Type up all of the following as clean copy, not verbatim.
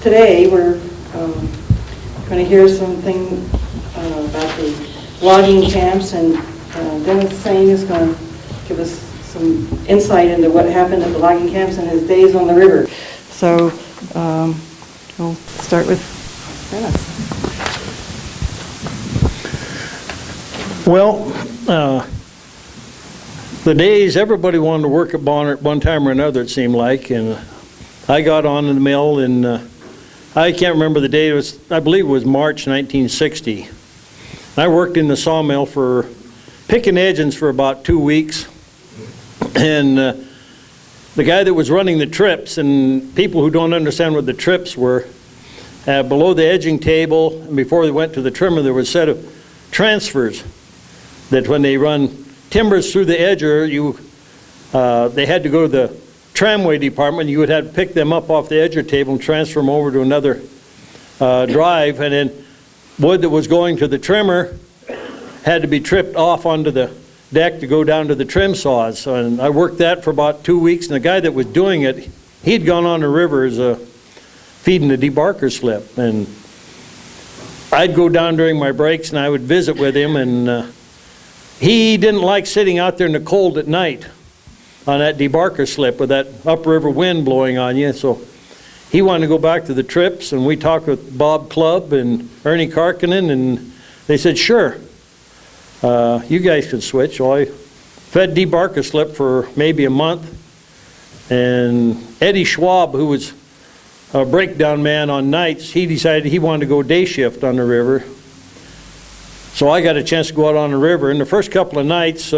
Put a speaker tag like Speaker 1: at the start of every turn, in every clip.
Speaker 1: Today we're going to hear something about the logging camps, and Dennis Sain is going to give us some insight into what happened at the logging camps and his days on the river. So we'll start with Dennis.
Speaker 2: Well, the days everybody wanted to work at Bonner at one time or another, it seemed like, and I got on in the mill, and I can't remember the date. It was, I believe it was March 1960. I worked in the sawmill for picking edgings for about 2 weeks, and the guy that was running the trips, and people who don't understand what the trips were, below the edging table and before they went to the trimmer, there was a set of transfers that when they run timbers through the edger, they had to go to the tramway department. You would have to pick them up off the edger table and transfer them over to another drive, and then wood that was going to the trimmer had to be tripped off onto the deck to go down to the trim saws. And I worked that for about 2 weeks, and the guy that was doing it, he'd gone on the river as feeding the debarker slip, and I'd go down during my breaks and I would visit with him, and he didn't like sitting out there in the cold at night on that debarker slip with that upriver wind blowing on you. So he wanted to go back to the trips, and we talked with Bob Clubb and Ernie Karkinen, and they said, sure, you guys can switch. So I fed debarker slip for maybe a month, and Eddie Schwab, who was a breakdown man on nights, he decided he wanted to go day shift on the river. So I got a chance to go out on the river. In the first couple of nights,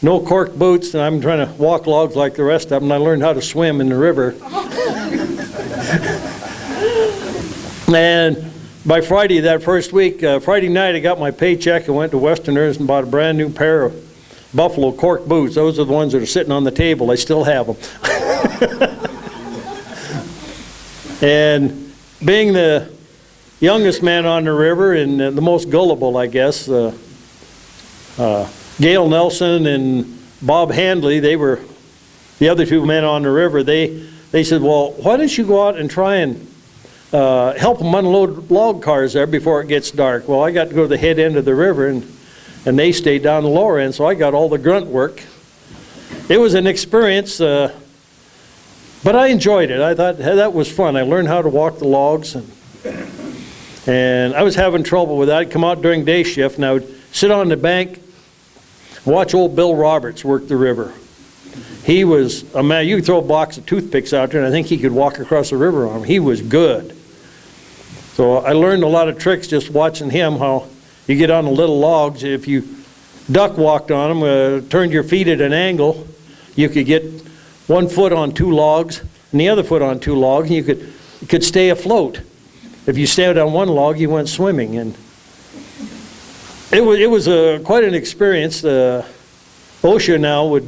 Speaker 2: no cork boots, and I'm trying to walk logs like the rest of them, and I learned how to swim in the river. And by Friday, that first week, Friday night, I got my paycheck and went to Westerners and bought a brand new pair of Buffalo cork boots. Those are the ones that are sitting on the table. I still have them. And being the youngest man on the river and the most gullible, I guess, Gail Nelson and Bob Handley, they were the other two men on the river. They said, well, why don't you go out and try and help them unload log cars there before it gets dark? Well, I got to go to the head end of the river, and they stayed down the lower end, so I got all the grunt work. It was an experience, but I enjoyed it. I thought, hey, that was fun. I learned how to walk the logs, and I was having trouble with that. I'd come out during day shift, and I would sit on the bank, watch old Bill Roberts work the river. He was a man. You could throw a box of toothpicks out there, and I think he could walk across the river on them. He was good. So I learned a lot of tricks just watching him, how you get on the little logs. If you duck walked on them, turned your feet at an angle, you could get 1 foot on 2 logs and the other foot on 2 logs, and you could stay afloat. If you stayed on one log, you went swimming, and it was quite an experience. OSHA now would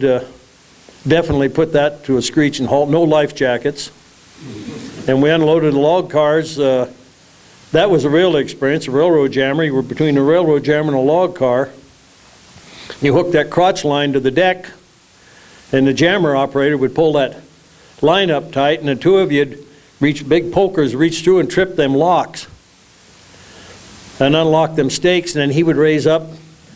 Speaker 2: definitely put that to a screeching halt. No life jackets, and we unloaded the log cars. That was a real experience. A railroad jammer. You were between a railroad jammer and a log car. You hooked that crotch line to the deck, and the jammer operator would pull that line up tight, and the two of you'd reach big pokers, reach through and trip them locks and unlock them stakes, and then he would raise up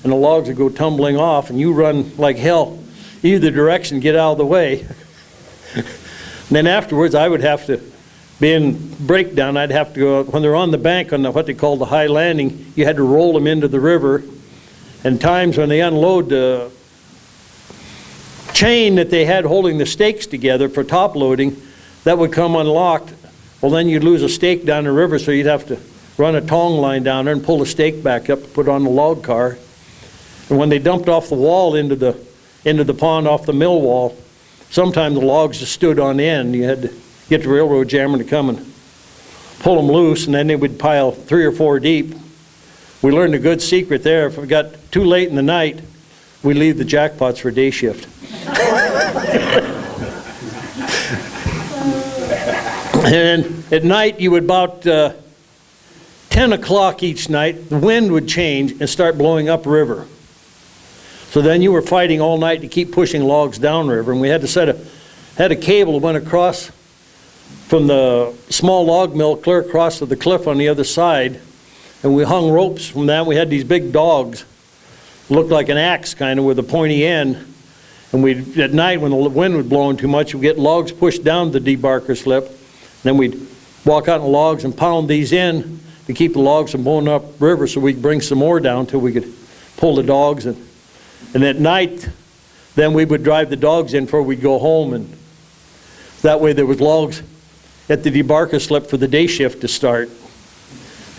Speaker 2: and the logs would go tumbling off, and you run like hell either direction, get out of the way. And then afterwards I would have to be in breakdown. I'd have to go, when they're on the bank on what they call the high landing, you had to roll them into the river, and times when they unload the chain that they had holding the stakes together for top loading, that would come unlocked. Well, then you'd lose a stake down the river, so you'd have to run a tong line down there and pull the stake back up to put on the log car. And when they dumped off the wall into the pond off the mill wall, sometimes the logs just stood on end. You had to get the railroad jammer to come and pull them loose, and then they would pile 3 or 4 deep. We learned a good secret there. If we got too late in the night, we leave the jackpots for day shift. And at night, you would about 10 o'clock each night, the wind would change and start blowing upriver. So then you were fighting all night to keep pushing logs downriver, and we had to had a cable that went across from the small log mill clear across to the cliff on the other side, and we hung ropes from that. We had these big dogs, looked like an axe kind of with a pointy end, and at night when the wind was blowing too much, we'd get logs pushed down the debarker slip, and then we'd walk out on the logs and pound these in to keep the logs from blowing up river so we could bring some more down till we could pull the dogs. And at night, then we would drive the dogs in before we'd go home, and that way there was logs at the debarker slip for the day shift to start.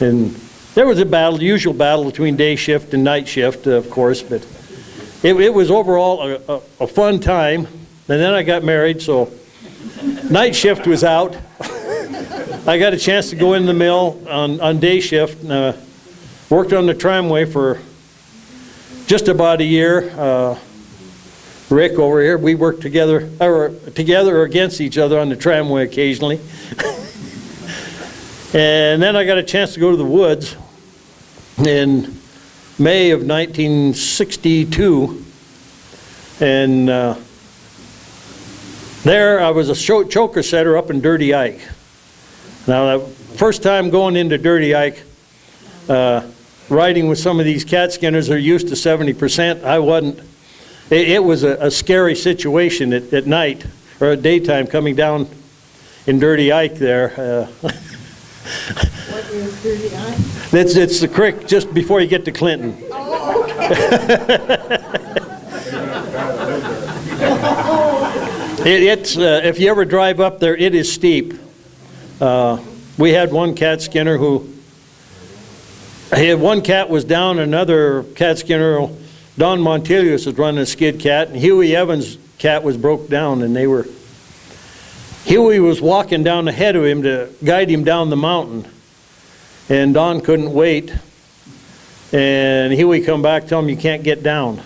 Speaker 2: And there was a battle, the usual battle between day shift and night shift, of course, but it was overall a fun time. And then I got married, so night shift was out. I got a chance to go in the mill on day shift. Worked on the tramway for just about a year. Rick over here, we worked together or against each other on the tramway occasionally. And then I got a chance to go to the woods in May of 1962. And there I was a choker setter up in Dirty Ike. Now, the first time going into Dirty Ike, riding with some of these cat skinners that are used to 70%, I wasn't. It was a scary situation at night, or at daytime, coming down in Dirty Ike there.
Speaker 3: What is Dirty Ike?
Speaker 2: It's the creek just before you get to Clinton.
Speaker 3: Oh, okay.
Speaker 2: It's if you ever drive up there, it is steep. We had one cat skinner one cat was down, another cat skinner, Don Montelius, was running a skid cat, and Huey Evans' cat was broke down, and Huey was walking down ahead of him to guide him down the mountain, and Don couldn't wait, and Huey come back, tell him you can't get down.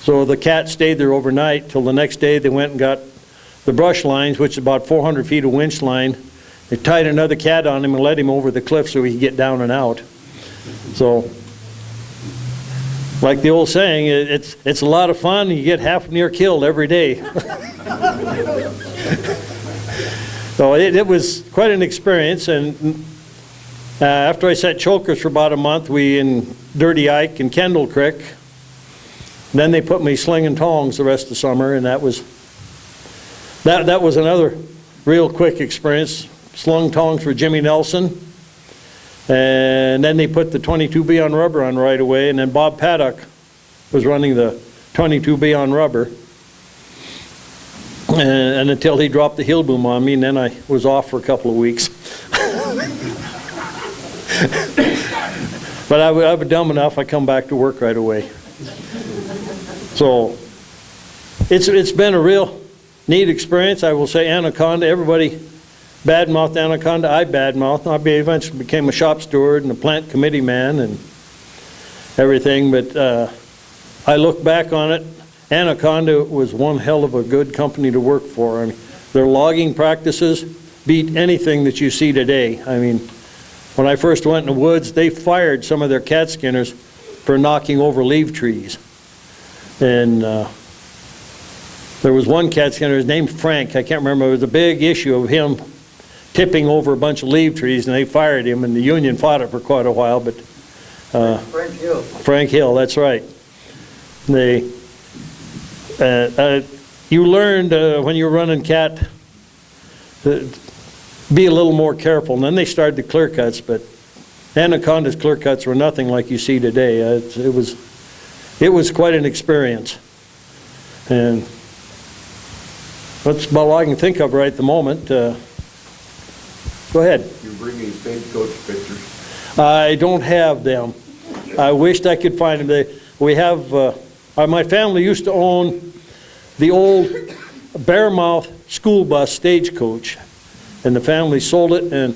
Speaker 2: So the cat stayed there overnight till the next day. They went and got the brush lines, which is about 400 feet of winch line. They tied another cat on him and led him over the cliff so he could get down and out. So, like the old saying, it's a lot of fun. You get half near killed every day. So it was quite an experience. And after I set chokers for about a month, we in Dirty Ike and Kendall Creek. Then they put me slinging tongs the rest of the summer, and that was another real quick experience. Slung tongs for Jimmy Nelson. And then they put the 22B on rubber on right away, and then Bob Paddock was running the 22B on rubber. And until he dropped the heel boom on me, and then I was off for a couple of weeks. But I was dumb enough, I come back to work right away. So it's been a real neat experience. I will say Anaconda, everybody badmouthed Anaconda, I badmouthed. I eventually became a shop steward and a plant committee man and everything, but I look back on it, Anaconda was one hell of a good company to work for. I mean, their logging practices beat anything that you see today. I mean, when I first went in the woods, they fired some of their cat skinners for knocking over leaf trees. And there was one cat skinner, his name Frank, I can't remember, it was a big issue of him tipping over a bunch of leaf trees, and they fired him, and the union fought it for quite a while. But
Speaker 3: Frank Hill.
Speaker 2: Frank Hill, that's right. You learned when you were running cat to be a little more careful, and then they started the clear cuts, but Anaconda's clear cuts were nothing like you see today. It was quite an experience, and that's about all I can think of right at the moment. Go ahead.
Speaker 4: You're bringing stagecoach pictures.
Speaker 2: I don't have them. I wished I could find them. We have, my family used to own the old Bearmouth school bus stagecoach, and the family sold it, and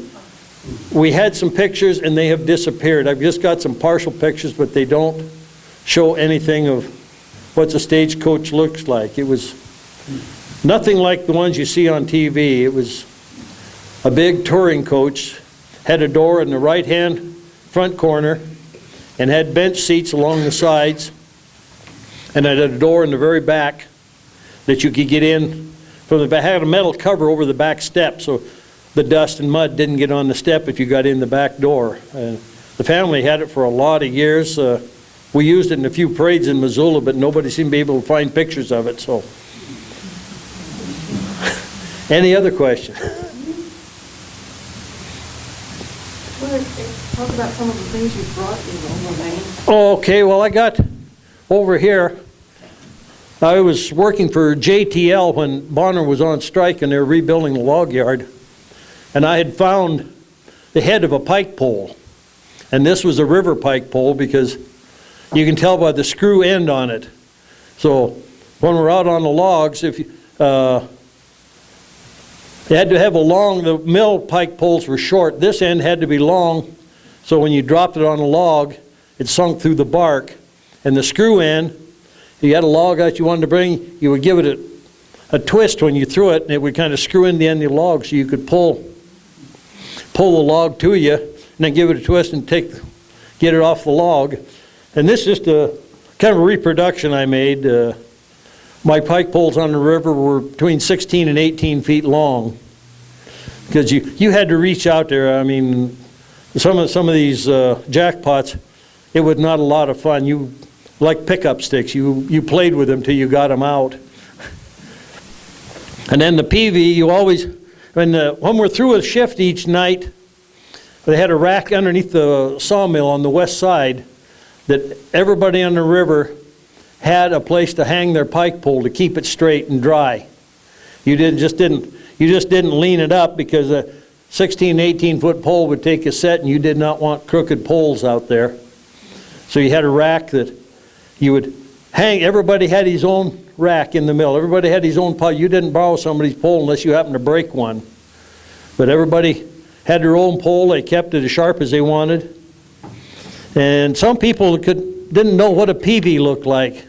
Speaker 2: we had some pictures and they have disappeared. I've just got some partial pictures, but they don't show anything of what the stagecoach looks like. It was nothing like the ones you see on TV. It was a big touring coach, had a door in the right-hand front corner, and had bench seats along the sides, and it had a door in the very back that you could get in had a metal cover over the back step, so the dust and mud didn't get on the step if you got in the back door. The family had it for a lot of years. We used it in a few parades in Missoula, but nobody seemed to be able to find pictures of it, so. Any other questions?
Speaker 1: Talk about some of the things you brought in Omaha.
Speaker 2: Okay, well, I got over here, I was working for JTL when Bonner was on strike and they were rebuilding the log yard, and I had found the head of a pike pole. And this was a river pike pole because you can tell by the screw end on it. So when we're out on the logs, if you, you had to have the mill pike poles were short. This end had to be long, so when you dropped it on a log, it sunk through the bark. And the screw end, you had a log that you wanted to bring, you would give it a twist when you threw it, and it would kind of screw in the end of the log so you could pull the log to you, and then give it a twist and get it off the log. And this is just a kind of a reproduction I made. My pike poles on the river were between 16 and 18 feet long, because you had to reach out there. I mean, some of these jackpots, it was not a lot of fun. You like pickup sticks. You played with them till you got them out. And then the PV, you always, when we're through a shift each night, they had a rack underneath the sawmill on the west side that everybody on the river had a place to hang their pike pole to keep it straight and dry. You just didn't lean it up, because a 16, 18-foot pole would take a set, and you did not want crooked poles out there. So you had a rack that you would hang. Everybody had his own rack in the mill. Everybody had his own pole. You didn't borrow somebody's pole unless you happened to break one. But everybody had their own pole. They kept it as sharp as they wanted. And some people didn't know what a PV looked like.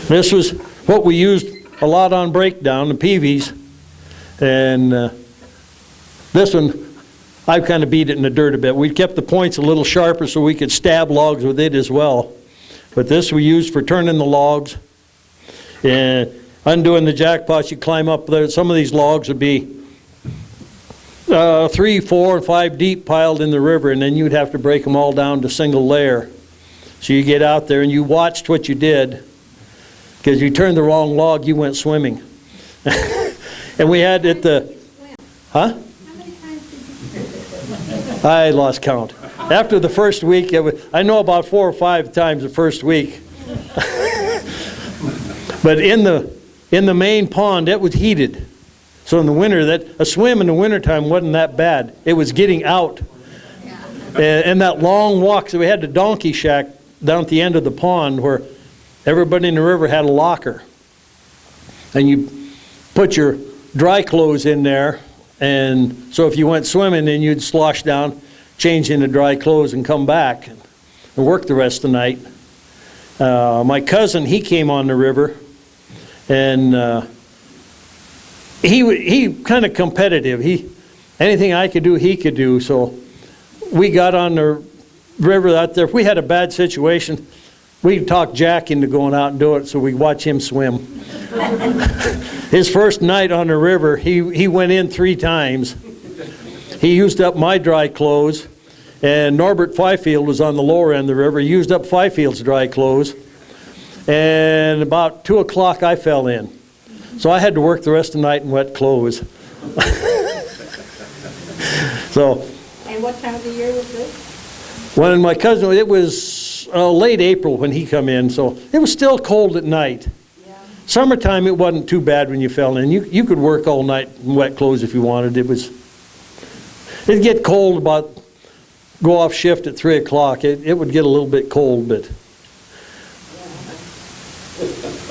Speaker 2: This was what we used a lot on breakdown, the PVs. And this one, I kind of beat it in the dirt a bit. We kept the points a little sharper so we could stab logs with it as well. But this we used for turning the logs. And undoing the jackpots, you climb up there. Some of these logs would be 3, 4, and 5 deep piled in the river, and then you'd have to break them all down to single layer. So you get out there and you watched what you did, because you turned the wrong log, you went swimming. And we had at the, huh?
Speaker 5: How many times did you?
Speaker 2: I lost count. After the first week, I know about 4 or 5 times the first week. But in the main pond, it was heated. So in the winter, a swim in the wintertime wasn't that bad. It was getting out. And that long walk, so we had the donkey shack down at the end of the pond where everybody in the river had a locker. And you put your dry clothes in there, and so if you went swimming, then you'd slosh down, change into dry clothes, and come back and work the rest of the night. My cousin, he came on the river, and he kind of competitive. Anything I could do, he could do. So we got on the river out there. If we had a bad situation, we'd talk Jack into going out and do it, so we'd watch him swim. His first night on the river, he went in 3 times. He used up my dry clothes, and Norbert Fifield was on the lower end of the river. He used up Fifield's dry clothes, and about 2 o'clock I fell in. So I had to work the rest of the night in wet clothes. So.
Speaker 5: And what time of the year was this?
Speaker 2: When my cousin, it was late April when he come in, so it was still cold at night.
Speaker 5: Yeah.
Speaker 2: Summertime, it wasn't too bad when you fell in. You could work all night in wet clothes if you wanted. It'd get cold go off shift at 3 o'clock. It would get a little bit cold, but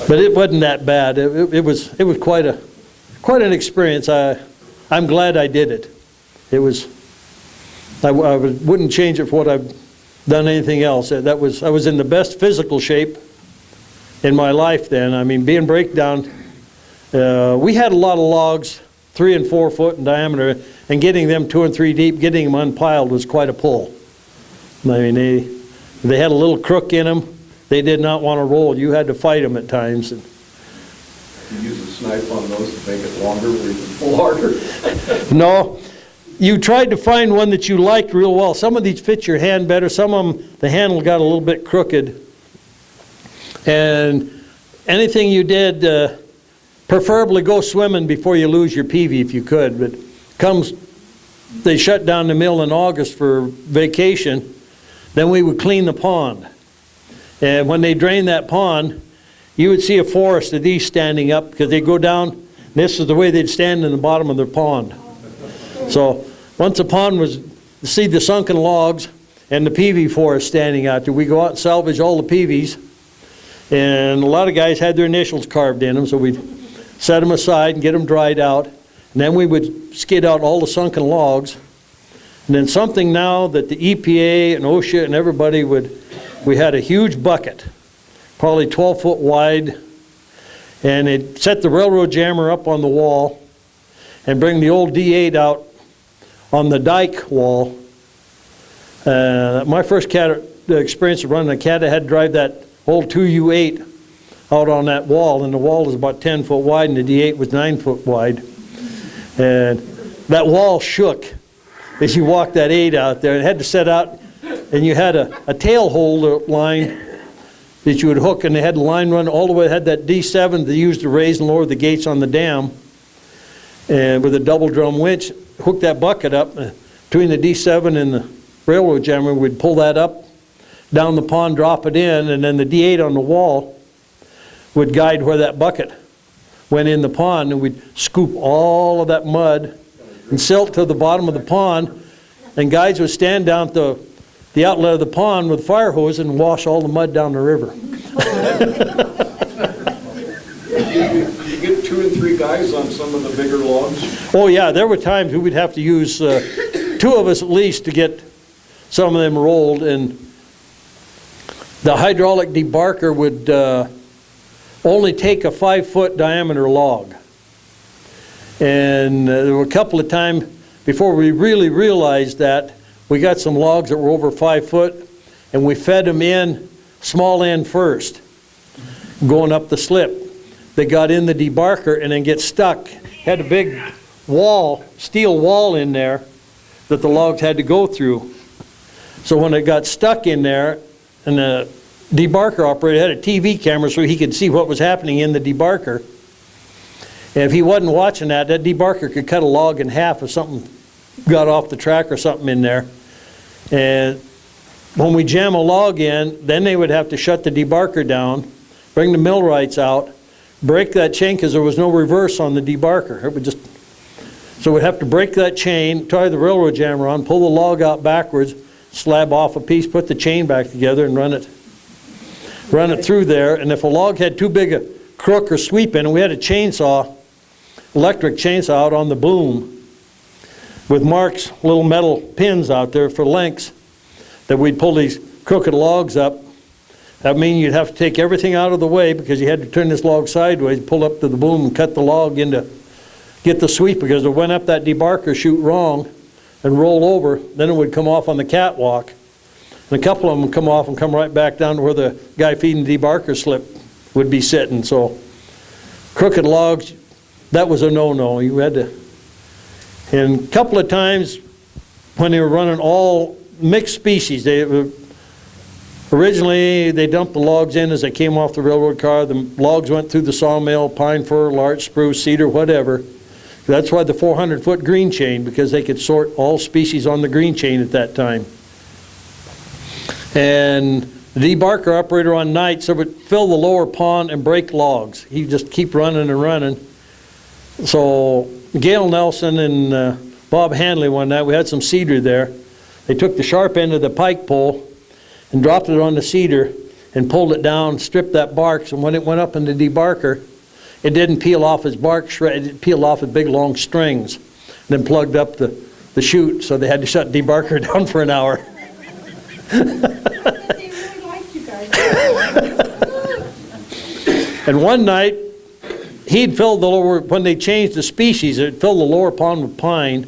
Speaker 2: it wasn't that bad. It was quite an experience. I'm glad I did it. I wouldn't change it for what I've done anything else. I was in the best physical shape in my life then. I mean, being breakdown, we had a lot of logs, 3 and 4 foot in diameter, and getting them 2 and 3 deep, getting them unpiled was quite a pull. I mean, they had a little crook in them. They did not want to roll. You had to fight them at times.
Speaker 4: You use a snipe on those to make it longer where you can pull harder.
Speaker 2: No, you tried to find one that you liked real well. Some of these fit your hand better. Some of them, the handle got a little bit crooked. And anything you did, preferably go swimming before you lose your peavy if you could. But they shut down the mill in August for vacation, then we would clean the pond. And when they drained that pond, you would see a forest of these standing up because they'd go down. This is the way they'd stand in the bottom of their pond. So once the pond was, see the sunken logs and the peavy forest standing out there, we go out and salvage all the peavies. And a lot of guys had their initials carved in them, so we'd set them aside and get them dried out. And then we would skid out all the sunken logs. And then something now that the EPA and OSHA and everybody we had a huge bucket, probably 12 foot wide, and they'd set the railroad jammer up on the wall and bring the old D8 out on the dike wall. My first the experience of running a cat, I had to drive that old 2U8 out on that wall, and the wall was about 10 foot wide and the D8 was 9 foot wide. And that wall shook as you walked that 8 out there. It had to set out, and you had a tail holder line that you would hook, and they had the line run all the way. It had that D7 they used to raise and lower the gates on the dam, and with a double drum winch, hook that bucket up between the D7 and the railroad jammer. We'd pull that up down the pond, drop it in, and then the D8 on the wall would guide where that bucket went in the pond, and we'd scoop all of that mud and silt to the bottom of the pond, and guys would stand down at the outlet of the pond with a fire hose and wash all the mud down the river.
Speaker 4: You get 2 and 3 guys on some of the bigger logs?
Speaker 2: Oh yeah, there were times we would have to use 2 of us at least to get some of them rolled, and the hydraulic debarker would only take a 5-foot diameter log. And there were a couple of times before we really realized that, we got some logs that were over 5 foot, and we fed them in small end first, going up the slip. They got in the debarker and then get stuck. Had a big wall, steel wall in there that the logs had to go through. So when it got stuck in there, and the debarker operator had a TV camera so he could see what was happening in the debarker. And if he wasn't watching that debarker could cut a log in half if something got off the track or something in there. And when we jam a log in, then they would have to shut the debarker down, bring the millwrights out, break that chain because there was no reverse on the debarker. It would just, so we'd have to break that chain, tie the railroad jammer on, pull the log out backwards, slab off a piece, put the chain back together and run it through there. And if a log had too big a crook or sweep in it, we had a chainsaw, electric chainsaw out on the boom with Mark's little metal pins out there for lengths that we'd pull these crooked logs up. That means you'd have to take everything out of the way because you had to turn this log sideways, pull up to the boom and cut the log into, get the sweep, because it went up that debarker chute wrong and roll over, then it would come off on the catwalk. And a couple of them would come off and come right back down to where the guy feeding the debarker slip would be sitting. So crooked logs, that was a no-no. You had to. And a couple of times when they were running all mixed species, originally they dumped the logs in as they came off the railroad car. The logs went through the sawmill, pine, fir, larch, spruce, cedar, whatever. That's why the 400-foot green chain, because they could sort all species on the green chain at that time. And the debarker operator on nights would fill the lower pond and break logs. He'd just keep running and running. So Gail Nelson and Bob Handley one night, we had some cedar there. They took the sharp end of the pike pole and dropped it on the cedar and pulled it down, stripped that bark, and when it went up in the debarker, it didn't peel off its bark shred, it peeled off its big long strings, and then plugged up the chute, so they had to shut debarker down for an hour.
Speaker 5: They really liked you guys.
Speaker 2: And one night, he'd filled the lower, when they changed the species, it filled the lower pond with pine,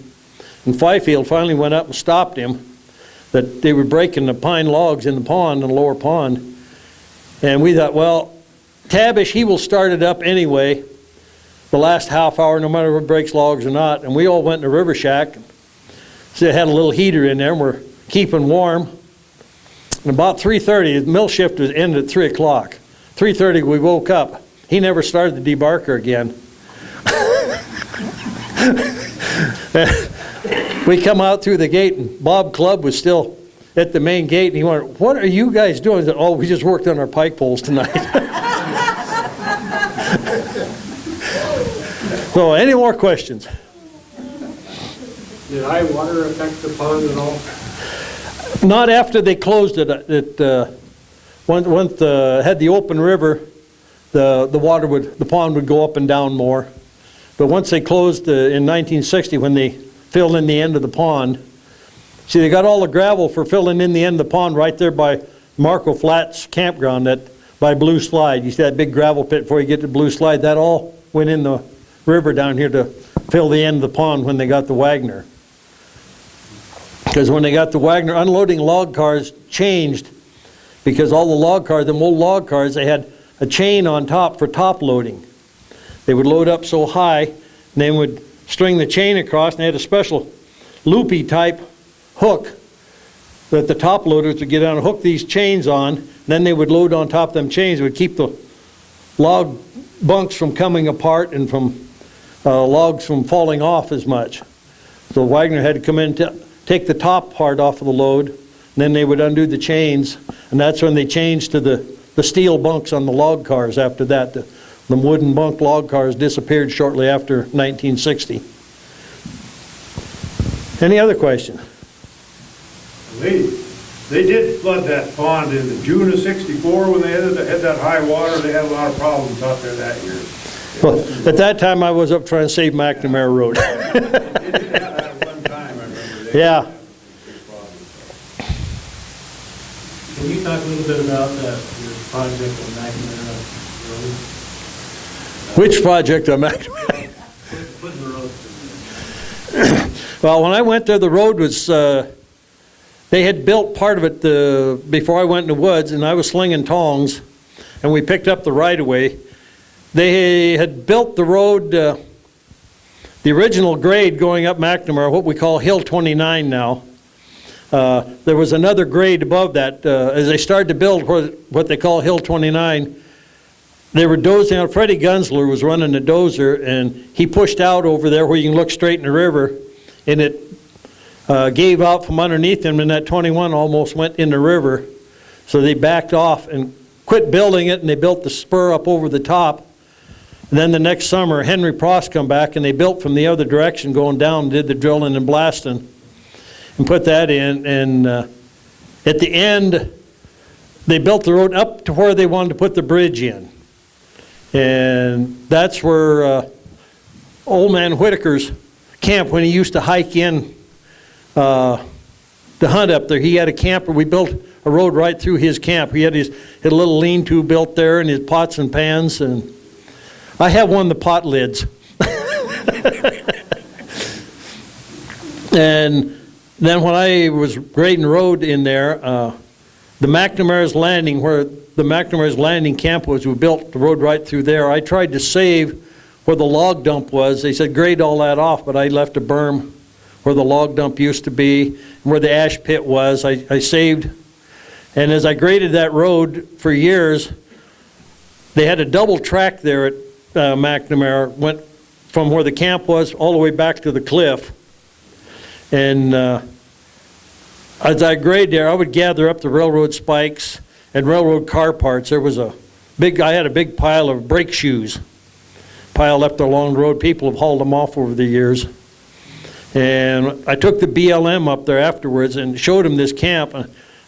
Speaker 2: and Fifield finally went up and stopped him, that they were breaking the pine logs in the pond, in the lower pond. And we thought, well, Tabish, he will start it up anyway. the last half hour, no matter if it breaks logs or not. And we all went in the river shack. So it had a little heater in there, and we're keeping warm. And about 3:30, the mill shift was ended at 3 o'clock. 3:30, we woke up. He never started the debarker again. We come out through the gate, and Bob Clubb was still at the main gate, and he went, "What are you guys doing?" I said, "Oh, we just worked on our pike poles tonight." So, any more questions?
Speaker 4: Did high water affect the pond at all?
Speaker 2: Not after they closed it. Once had the open river, the pond would go up and down more. But once they closed in 1960, when they filled in the end of the pond, see, they got all the gravel for filling in the end of the pond right there by Marco Flats campground, by Blue Slide. You see that big gravel pit before you get to Blue Slide? That all went in the river down here to fill the end of the pond when they got the Wagner. Because when they got the Wagner, unloading log cars changed, because all the log cars, the old log cars, they had a chain on top for top loading. They would load up so high, and they would string the chain across, and they had a special loopy type hook that the top loaders would get on and hook these chains on, and then they would load on top of them chains. It would keep the log bunks from coming apart and from logs from falling off as much. So Wagner had to come in and take the top part off of the load, and then they would undo the chains, and that's when they changed to the steel bunks on the log cars after that. The wooden bunk log cars disappeared shortly after 1960. Any other question?
Speaker 6: They did flood that pond in June of '64 when they had that high water. They had a lot of problems out there that year.
Speaker 2: Well, at that time I was up trying to save McNamara Road.
Speaker 6: They did have that at one time, I remember.
Speaker 2: Yeah.
Speaker 7: Can you talk a little bit about your project on McNamara Road?
Speaker 2: Which project on McNamara?
Speaker 7: Putting the road.
Speaker 2: Well, when I went there, the road was, they had built part of it before I went in the woods, and I was slinging tongs, and we picked up the right-of-way. They had built the road, the original grade going up McNamara, what we call Hill 29 now. There was another grade above that. As they started to build what they call Hill 29, they were dozing out. Freddie Gunsler was running the dozer, and he pushed out over there where you can look straight in the river, and it gave out from underneath him, and that 21 almost went in the river. So they backed off and quit building it, and they built the spur up over the top. And then the next summer, Henry Pross come back, and they built from the other direction going down and did the drilling and blasting and put that in. And at the end, they built the road up to where they wanted to put the bridge in. And that's where old man Whitaker's camp, when he used to hike in to hunt up there, he had a camper. We built a road right through his camp. He had a little lean-to built there, and his pots and pans, and I have one of the pot lids. And then when I was grading the road in there, the McNamara's Landing, where the McNamara's Landing camp was, we built the road right through there. I tried to save where the log dump was. They said grade all that off, but I left a berm where the log dump used to be, and where the ash pit was. I saved, and as I graded that road for years, they had a double track there at McNamara, went from where the camp was all the way back to the cliff. And as I graded there, I would gather up the railroad spikes and railroad car parts. There was I had a big pile of brake shoes piled up there along the road. People have hauled them off over the years. And I took the BLM up there afterwards and showed him this camp. I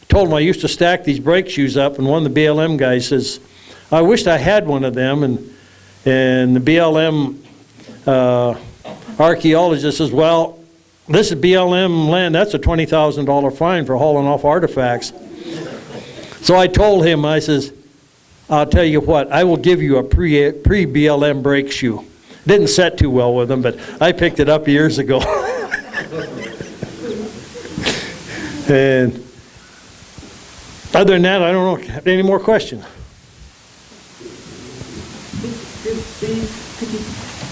Speaker 2: told him I used to stack these brake shoes up, and one of the BLM guys says, I wished I had one of them. And the BLM archaeologist says, well, this is BLM land. That's a $20,000 fine for hauling off artifacts. So I told him, I says, I'll tell you what, I will give you a pre-BLM brake shoe. Didn't set too well with them, but I picked it up years ago. And other than that, I don't know. Any more questions?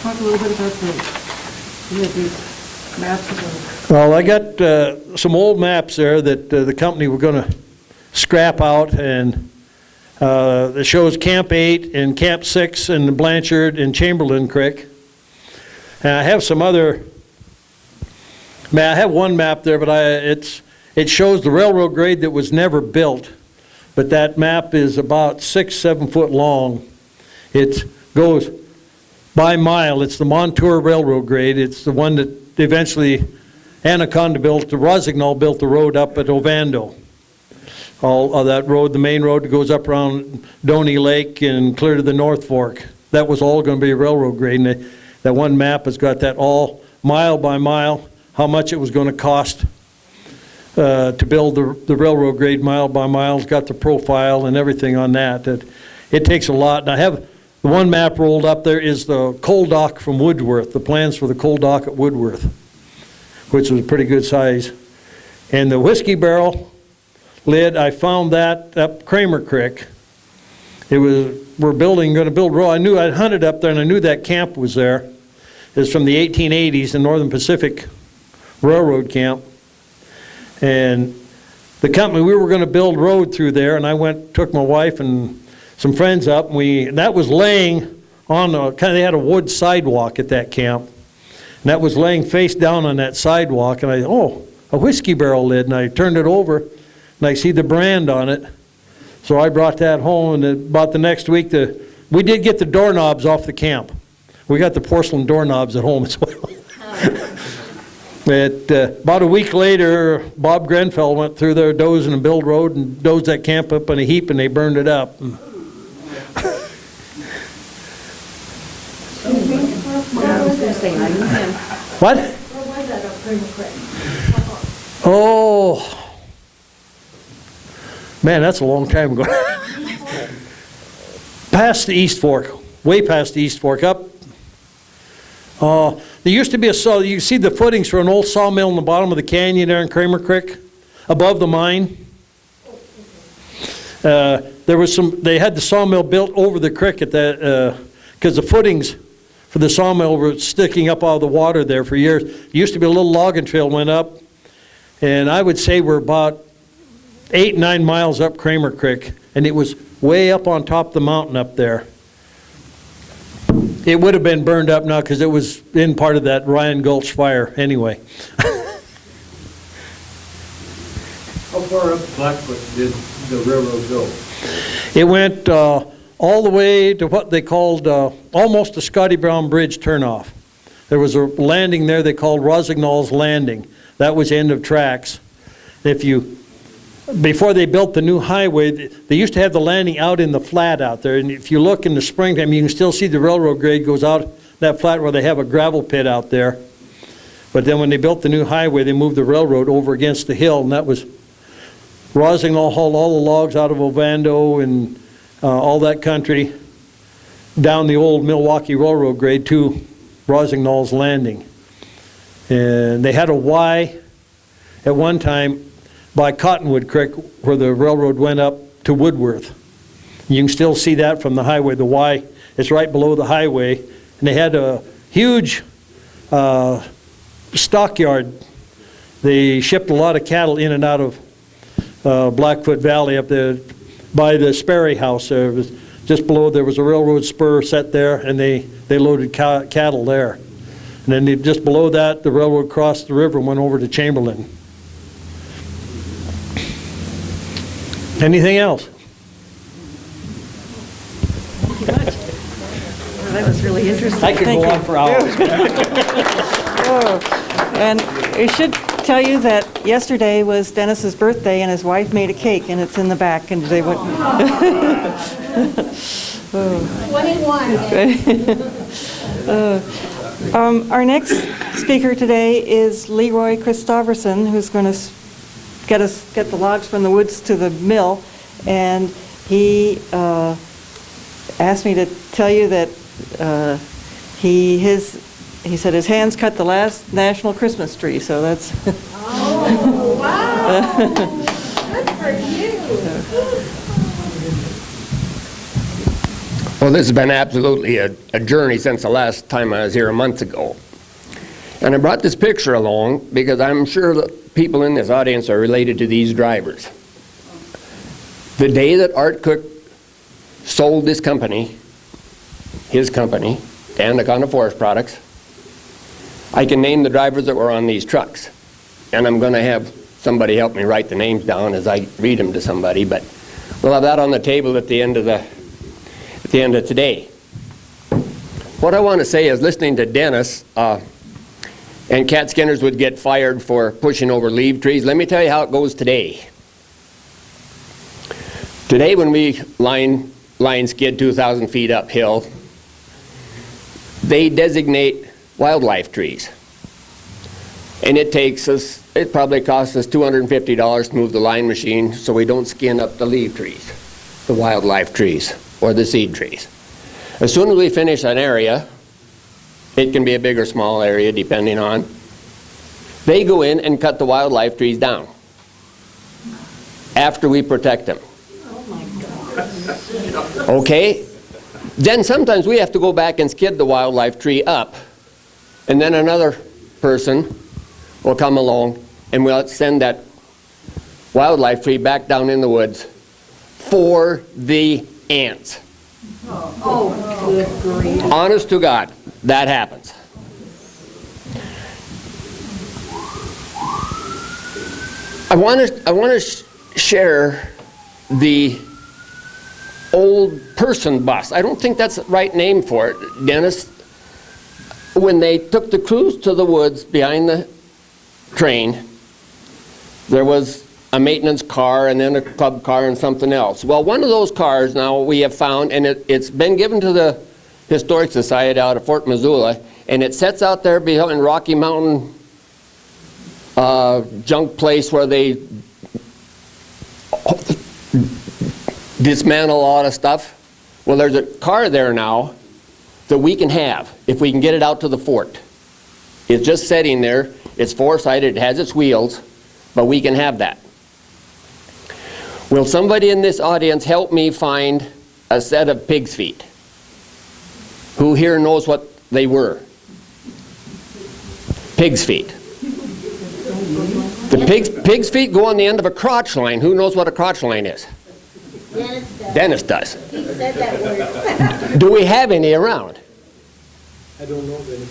Speaker 1: talk a little bit about you had these maps of
Speaker 2: Well, I got some old maps there that the company were going to scrap out, and it shows Camp 8 and Camp 6 and Blanchard and Chamberlain Creek. And I have some other, I have one map there, but it shows the railroad grade that was never built. But that map is about 6-7 foot long. It goes by mile. It's the Montour Railroad grade. It's the one that eventually Anaconda built. The Rosignol built the road up at Ovando. All of that road, the main road that goes up around Doney Lake and clear to the North Fork. That was all going to be railroad grade. And that one map has got that all mile by mile, how much it was going to cost to build the railroad grade mile by mile. It's got the profile and everything on that. It takes a lot. And I have the one map rolled up there is the coal dock from Woodworth, the plans for the coal dock at Woodworth, which was a pretty good size. And the whiskey barrel lid, I found that up Kramer Creek. We're going to build road. I knew I'd hunted up there and I knew that camp was there. It's from the 1880s, the Northern Pacific Railroad camp. And the company, we were going to build road through there, and I took my wife and some friends up, and that was laying on they had a wood sidewalk at that camp. And that was laying face down on that sidewalk, and a whiskey barrel lid, and I turned it over, and I see the brand on it. So I brought that home, and about the next week, we did get the doorknobs off the camp. We got the porcelain doorknobs at home as well. About a week later, Bob Grenfell went through there dozing and Bill Road and dozed that camp up in a heap, and they burned it up. What?
Speaker 5: Where was that up Kramer Creek?
Speaker 2: Oh, man, that's a long time ago. Past the East Fork, way past the East Fork, up. There used to be you see the footings for an old sawmill in the bottom of the canyon there in Kramer Creek, above the mine. They had the sawmill built over the creek at that, because the footings for the sawmill were sticking up out of the water there for years. It used to be a little logging trail went up, and I would say we're about 8-9 miles up Kramer Creek, and it was way up on top of the mountain up there. It would have been burned up now because it was in part of that Ryan Gulch fire anyway.
Speaker 7: How far up Blackfoot did the railroad go?
Speaker 2: It went all the way to what they called almost the Scotty Brown Bridge turnoff. There was a landing there they called Rosignol's Landing. That was end of tracks. Before they built the new highway, they used to have the landing out in the flat out there. And if you look in the springtime, you can still see the railroad grade goes out that flat where they have a gravel pit out there. But then when they built the new highway, they moved the railroad over against the hill, and that was Rosignol hauled all the logs out of Ovando and all that country down the old Milwaukee Railroad grade to Rosignol's Landing. And they had a Y at one time by Cottonwood Creek where the railroad went up to Woodworth. You can still see that from the highway. The Y is right below the highway. And they had a huge stockyard. They shipped a lot of cattle in and out of Blackfoot Valley up there by the Sperry House. It was just below, there was a railroad spur set there, and they loaded cattle there. And then just below that, the railroad crossed the river and went over to Chamberlain. Anything else?
Speaker 1: Thank you much. Well, that was really interesting.
Speaker 2: I could
Speaker 1: Thank
Speaker 2: go
Speaker 1: you.
Speaker 2: on for hours.
Speaker 1: And I should tell you that yesterday was Dennis's birthday, and his wife made a cake, and it's in the back, and they went.
Speaker 5: 21.
Speaker 1: Our next speaker today is Leroy Christopherson, who's going to get the logs from the woods to the mill, and he asked me to tell you that he said his hands cut the last national Christmas tree, so that's.
Speaker 5: Oh, wow. Good for you.
Speaker 8: Well, this has been absolutely a journey since the last time I was here a month ago. And I brought this picture along because I'm sure that people in this audience are related to these drivers. The day that Art Cook sold this company, his company, Anaconda Forest Products, I can name the drivers that were on these trucks. And I'm going to have somebody help me write the names down as I read them to somebody, but we'll have that on the table at the end of today. What I want to say is, listening to Dennis, and cat skinners would get fired for pushing over leaf trees. Let me tell you how it goes today. Today, when we line skid 2,000 feet uphill, they designate wildlife trees. And it probably costs us $250 to move the line machine so we don't skin up the leaf trees, the wildlife trees, or the seed trees. As soon as we finish an area, it can be a big or small area depending on, they go in and cut the wildlife trees down after we protect them. Okay? Then sometimes we have to go back and skid the wildlife tree up, and then another person will come along and we'll send that wildlife tree back down in the woods for the ants.
Speaker 5: Oh, good grief.
Speaker 8: Honest to God, that happens. I want to share the old person bus. I don't think that's the right name for it, Dennis. When they took the crews to the woods behind the train, there was a maintenance car and then a club car and something else. Well, one of those cars now we have found, and it's been given to the Historic Society out of Fort Missoula, and it sits out there behind Rocky Mountain junk place where they dismantle a lot of stuff. Well, there's a car there now that we can have if we can get it out to the fort. It's just sitting there. It's four-sided. It has its wheels, but we can have that. Will somebody in this audience help me find a set of pig's feet? Who here knows what they were? Pig's feet. The pig's feet go on the end of a crotch line. Who knows what a crotch line is? Dennis does.
Speaker 5: He said that word.
Speaker 8: Do we have any around?
Speaker 7: I don't know, Benny.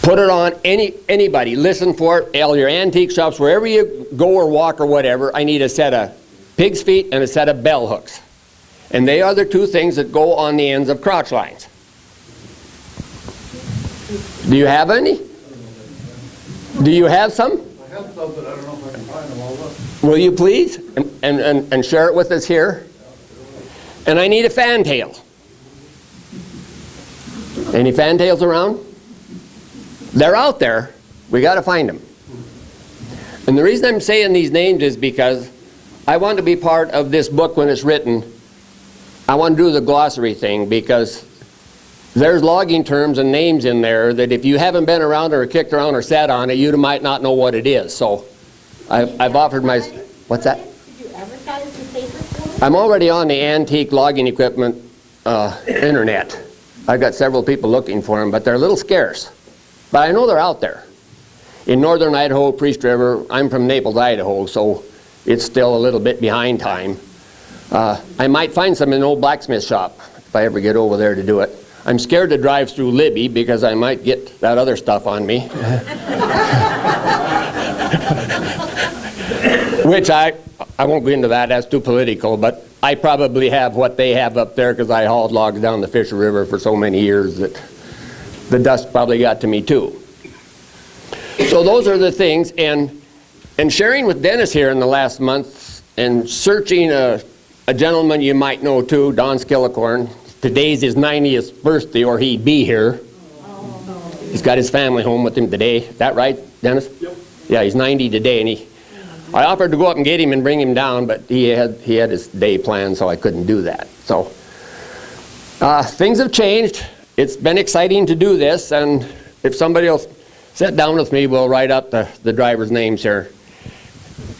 Speaker 8: Put it on anybody. Listen for it. All your antique shops, wherever you go or walk or whatever, I need a set of pig's feet and a set of bell hooks. And they are the two things that go on the ends of crotch lines. Do you have any? Do you have some?
Speaker 6: I have some, but I don't know if I can find them all.
Speaker 8: Will you please? And share it with us here. And I need a fantail. Any fantails around? They're out there. We got to find them. And the reason I'm saying these names is because I want to be part of this book when it's written. I want to do the glossary thing because there's logging terms and names in there that if you haven't been around or kicked around or sat on it, you might not know what it is. So I've offered my... What's that?
Speaker 5: Did you advertise the paper for it?
Speaker 8: I'm already on the antique logging equipment internet. I've got several people looking for them, but they're a little scarce. But I know they're out there. In northern Idaho, Priest River, I'm from Naples, Idaho, so it's still a little bit behind time. I might find some in an old blacksmith shop if I ever get over there to do it. I'm scared to drive through Libby because I might get that other stuff on me. Which I won't go into that, that's too political, but I probably have what they have up there because I hauled logs down the Fisher River for so many years that the dust probably got to me too. So those are the things, and sharing with Dennis here in the last month and searching a gentleman you might know too, Don Skillicorn. Today's his 90th birthday, or he'd be here. He's got his family home with him today. Is that right, Dennis? Yep. Yeah, he's 90 today, and I offered to go up and get him and bring him down, but he had his day planned, so I couldn't do that. So things have changed. It's been exciting to do this, and if somebody else sit down with me, we'll write up the drivers' names here.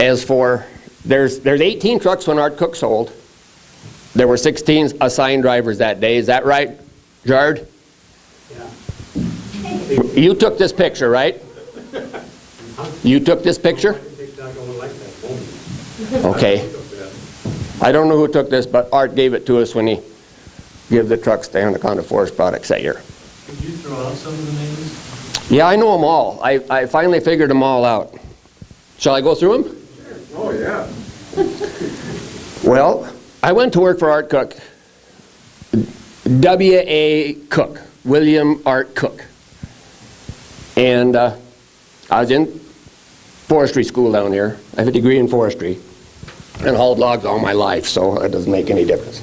Speaker 8: As for, there's 18 trucks when Art Cook sold. There were 16 assigned drivers that day, is that right, Jard?
Speaker 7: Yeah.
Speaker 8: You took this picture, right? You took this picture? Okay. I don't know who took this, but Art gave it to us when he gave the trucks to Anaconda Forest Products that year.
Speaker 7: Could you throw out some of the names?
Speaker 8: Yeah, I know them all. I finally figured them all out. Shall I go through them?
Speaker 4: Oh, yeah.
Speaker 8: Well, I went to work for Art Cook. W.A. Cook, William Art Cook. And I was in forestry school down here. I have a degree in forestry and hauled logs all my life, so that doesn't make any difference.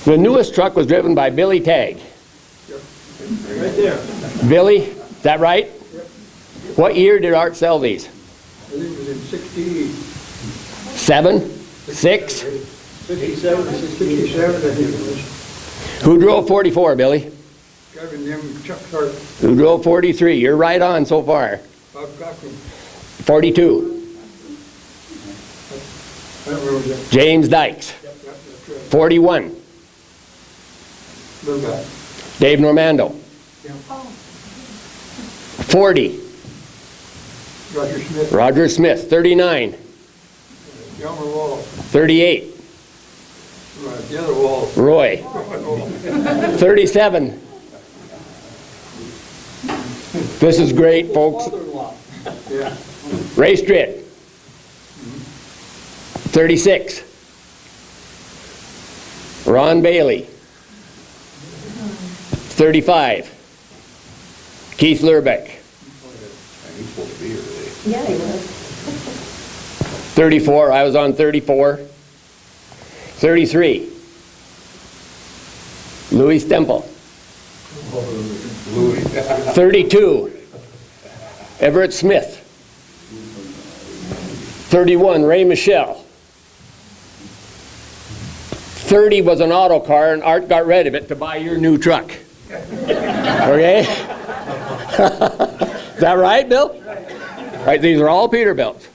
Speaker 8: The newest truck was driven by Billy Tagg.
Speaker 6: Right there.
Speaker 8: Billy, is that right? What year did Art sell these?
Speaker 4: I think it was in 67,
Speaker 8: 6?
Speaker 4: 67, I think it was.
Speaker 8: Who drove 44, Billy?
Speaker 4: Driving them Chuck Hart.
Speaker 8: Who drove 43? You're right on so far.
Speaker 4: Bob Cochran.
Speaker 8: 42.
Speaker 4: I don't remember that.
Speaker 8: James Dykes.
Speaker 4: Yep, that's right.
Speaker 8: 41.
Speaker 4: Remember that.
Speaker 8: Dave Normando. 40.
Speaker 4: Roger Smith.
Speaker 8: Roger Smith. 39.
Speaker 4: Elmer Wall.
Speaker 8: 38.
Speaker 4: Right, the other Wall.
Speaker 8: Roy. 37. This is great, folks.
Speaker 4: Yeah.
Speaker 8: Ray Stritt. 36. Ron Bailey. 35. Keith Lurbeck.
Speaker 5: Yeah, he was.
Speaker 8: 34. I was on 34. 33. Louis Stemple. 32. Everett Smith. 31. Ray Michelle. 30 was an auto car, and Art got rid of it to buy your new truck. Okay? Is that right, Bill? Right, these are all Peterbilts.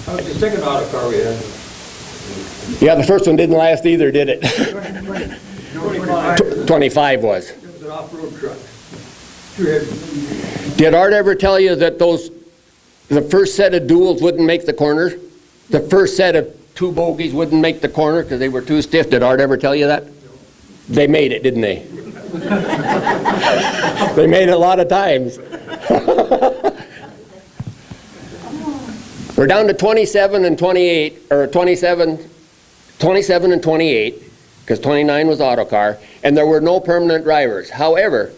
Speaker 4: That was the second auto car we had.
Speaker 8: Yeah, the first one didn't last either, did it?
Speaker 4: 25.
Speaker 8: 25 was.
Speaker 4: It was an off-road truck. Too heavy.
Speaker 8: Did Art ever tell you that the first set of duals wouldn't make the corner? The first set of two bogies wouldn't make the corner because they were too stiff? Did Art ever tell you that? They made it, didn't they? They made it a lot of times. We're down to 27 and 28, or 27 and 28, because 29 was autocar, and there were no permanent drivers. However,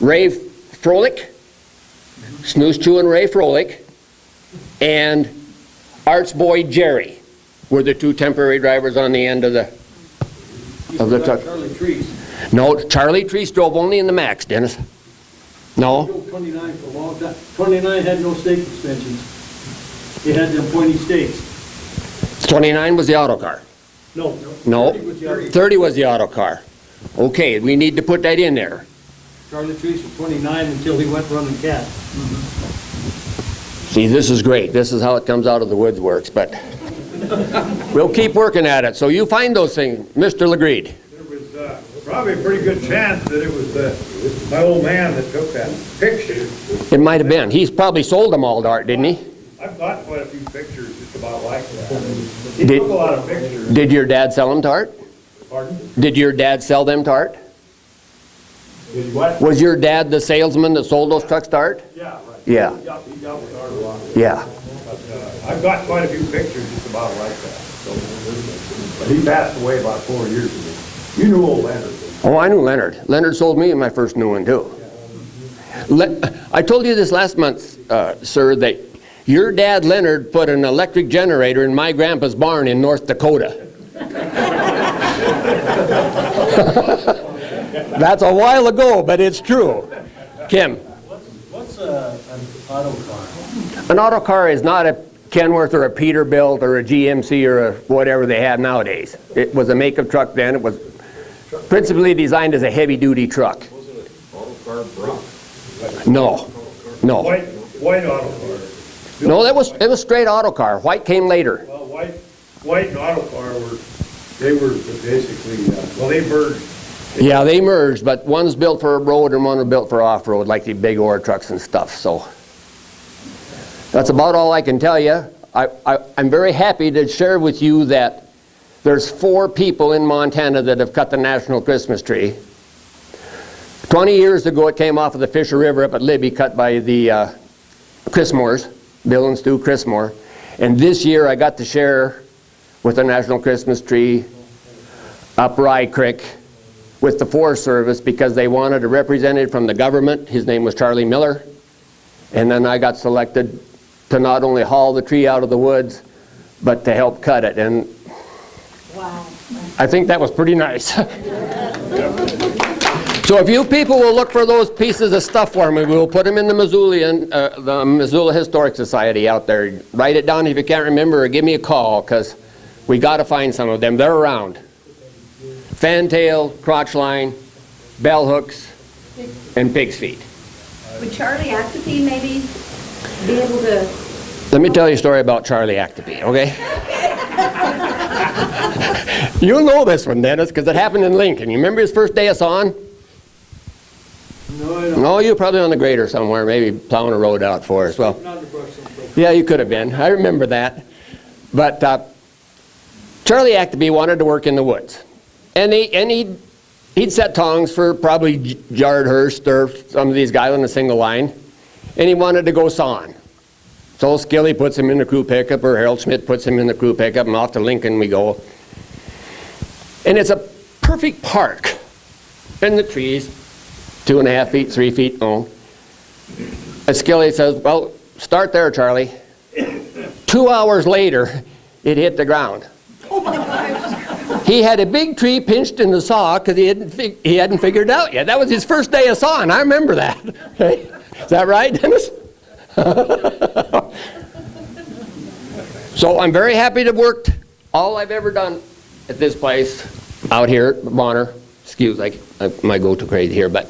Speaker 8: Ray Froelich, Snooze Chew and Ray Froelich, and Art's boy Jerry were the two temporary drivers on the end of the truck.
Speaker 4: Charlie Trees.
Speaker 8: No, Charlie Treese drove only in the Max, Dennis. No?
Speaker 9: 29 for a long time. 29 had no stake suspensions. It had them pointy stakes.
Speaker 8: 29 was the autocar.
Speaker 9: No.
Speaker 8: No,
Speaker 9: 30 was the other.
Speaker 8: 30 was the autocar. Okay, we need to put that in there.
Speaker 9: Charlie Treese was 29 until he went running cat.
Speaker 8: See, this is great. This is how it comes out of the woods works, but we'll keep working at it. So you find those things, Mr. Legreed.
Speaker 6: There was probably a pretty good chance that it was my old man that took that picture.
Speaker 8: It might have been. He's probably sold them all to Art, didn't he?
Speaker 6: I've got quite a few pictures just about like that. He
Speaker 8: Did-
Speaker 6: took a lot of pictures.
Speaker 8: Did your dad sell them to Art?
Speaker 6: Pardon?
Speaker 8: Did your dad sell them to Art?
Speaker 6: Did he what?
Speaker 8: Was your dad the salesman that sold those trucks to Art?
Speaker 6: Yeah, right.
Speaker 8: Yeah.
Speaker 6: He dealt with art a lot.
Speaker 8: Yeah.
Speaker 6: But I've got quite a few pictures just about like that. So, but he passed away about 4 years ago. You knew old Leonard.
Speaker 8: Oh, I knew Leonard. Leonard sold me my first new one, too. I told you this last month, sir, that your dad, Leonard, put an electric generator in my grandpa's barn in North Dakota. That's a while ago, but it's true. Kim?
Speaker 7: What's an auto car?
Speaker 8: An auto car is not a Kenworth or a Peterbilt or a GMC or a whatever they have nowadays. It was a make-up truck then. It was principally designed as a heavy-duty truck.
Speaker 4: Wasn't it auto car Brock?
Speaker 8: No, no.
Speaker 6: White auto car.
Speaker 8: No, it was straight auto car. White came later.
Speaker 6: Well, white White and Auto Car they were basically, well, they merged.
Speaker 8: Yeah, they merged, but one's built for road and one was built for off-road, like the big ore trucks and stuff, so. That's about all I can tell you. I'm very happy to share with you that there's 4 people in Montana that have cut the national Christmas tree. 20 years ago, it came off of the Fisher River up at Libby, cut by the Chrismores, Bill and Stu Chrismore. And this year, I got to share with the national Christmas tree up Rye Creek with the Forest Service because they wanted a representative from the government. His name was Charlie Miller. And then I got selected to not only haul the tree out of the woods, but to help cut it. And
Speaker 5: Wow.
Speaker 8: I think that was pretty nice. So if you people will look for those pieces of stuff for me, we'll put them in the Missoula Historic Society out there. Write it down if you can't remember, or give me a call, because we got to find some of them. They're around. Fantail, crotch line, bell hooks, and pig's feet.
Speaker 5: Would Charlie Actopee maybe be able to?
Speaker 8: Let me tell you a story about Charlie Actopee, okay? You'll know this one, Dennis, because it happened in Lincoln. You remember his first day of sawing?
Speaker 9: No, I don't.
Speaker 8: No, you were probably on the grader somewhere, maybe plowing a road out for us. Well,
Speaker 9: Not the brush someplace.
Speaker 8: yeah, you could have been. I remember that. But Charlie Actopee wanted to work in the woods. And he'd set tongs for probably Jared Hurst or some of these guys on a single line. And he wanted to go sawing. So Skilly puts him in the crew pickup, or Harold Schmidt puts him in the crew pickup, and off to Lincoln we go. And it's a perfect park. And the trees, 2.5 feet, 3 feet long. And Skilly says, well, start there, Charlie. 2 hours later, it hit the ground. He had a big tree pinched in the saw because he hadn't figured it out yet. That was his first day of sawing. I remember that. Is that right, Dennis? So I'm very happy to have worked all I've ever done at this place out here at Bonner. Excuse, I might go too crazy here, but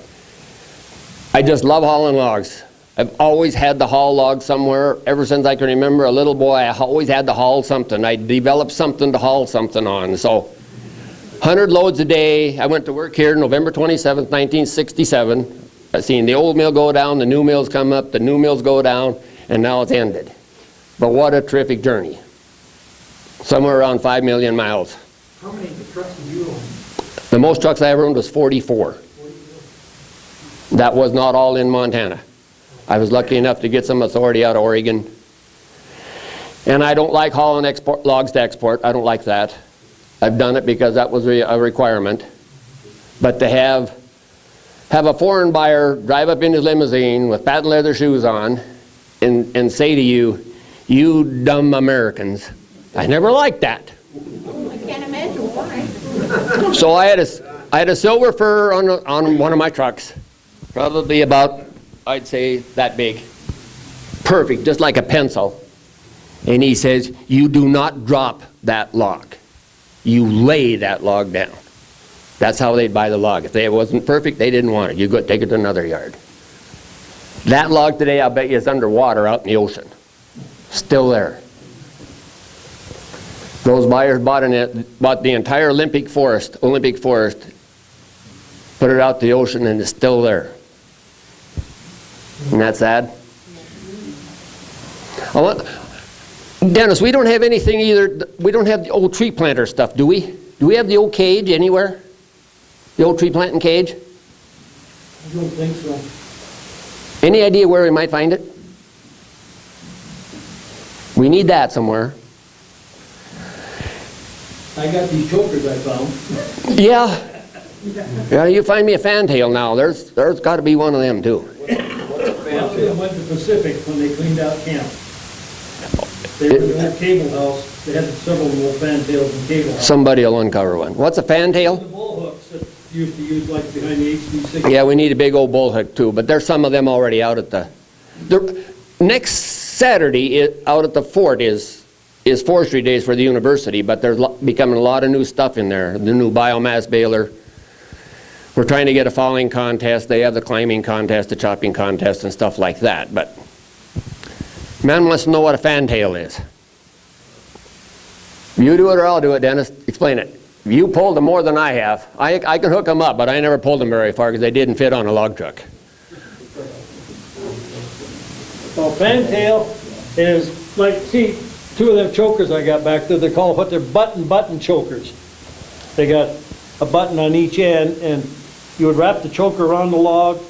Speaker 8: I just love hauling logs. I've always had to haul logs somewhere. Ever since I can remember a little boy, I always had to haul something. I developed something to haul something on. So 100 loads a day. I went to work here November 27th, 1967. I've seen the old mill go down, the new mills come up, the new mills go down, and now it's ended. But what a terrific journey. Somewhere around 5 million miles.
Speaker 9: How many trucks did you own?
Speaker 8: The most trucks I ever owned was 44. That was not all in Montana. I was lucky enough to get some authority out of Oregon. And I don't like hauling logs to export. I don't like that. I've done it because that was a requirement. But to have a foreign buyer drive up in his limousine with patent leather shoes on and say to you, you dumb Americans, I never liked that.
Speaker 5: I can't imagine why.
Speaker 8: So I had a silver fir on one of my trucks, probably about, I'd say, that big. Perfect, just like a pencil. And he says, you do not drop that log. You lay that log down. That's how they'd buy the log. If it wasn't perfect, they didn't want it. You go take it to another yard. That log today, I'll bet you, is underwater out in the ocean. Still there. Those buyers bought the entire Olympic forest, put it out to the ocean, and it's still there. Isn't that sad? Dennis, we don't have anything either. We don't have the old tree planter stuff, do we? Do we have the old cage anywhere? The old tree planting cage?
Speaker 9: I don't think so.
Speaker 8: Any idea where we might find it? We need that somewhere.
Speaker 9: I got these chokers I found.
Speaker 8: Yeah. Yeah, you find me a fantail now. There's got to be one of them too.
Speaker 9: Well, they went to Pacific when they cleaned out camp. They were in the cable house. They had several old fantails in cable house.
Speaker 8: Somebody will uncover one. What's a
Speaker 9: The
Speaker 8: fantail?
Speaker 9: bull hooks that used to use like behind the HV6.
Speaker 8: Yeah, we need a big old bullhook too, but there's some of them already out at the next Saturday out at the fort is forestry days for the university, but there's becoming a lot of new stuff in there. The new biomass baler. We're trying to get a falling contest. They have the climbing contest, the chopping contest, and stuff like that. But man wants to know what a fantail is. You do it or I'll do it, Dennis. Explain it. You pulled them more than I have. I can hook them up, but I never pulled them very far because they didn't fit on a log truck.
Speaker 2: Well, fantail is like, see, two of them chokers I got back there, they call what they're button chokers. They got a button on each end, and you would wrap the choker around the log,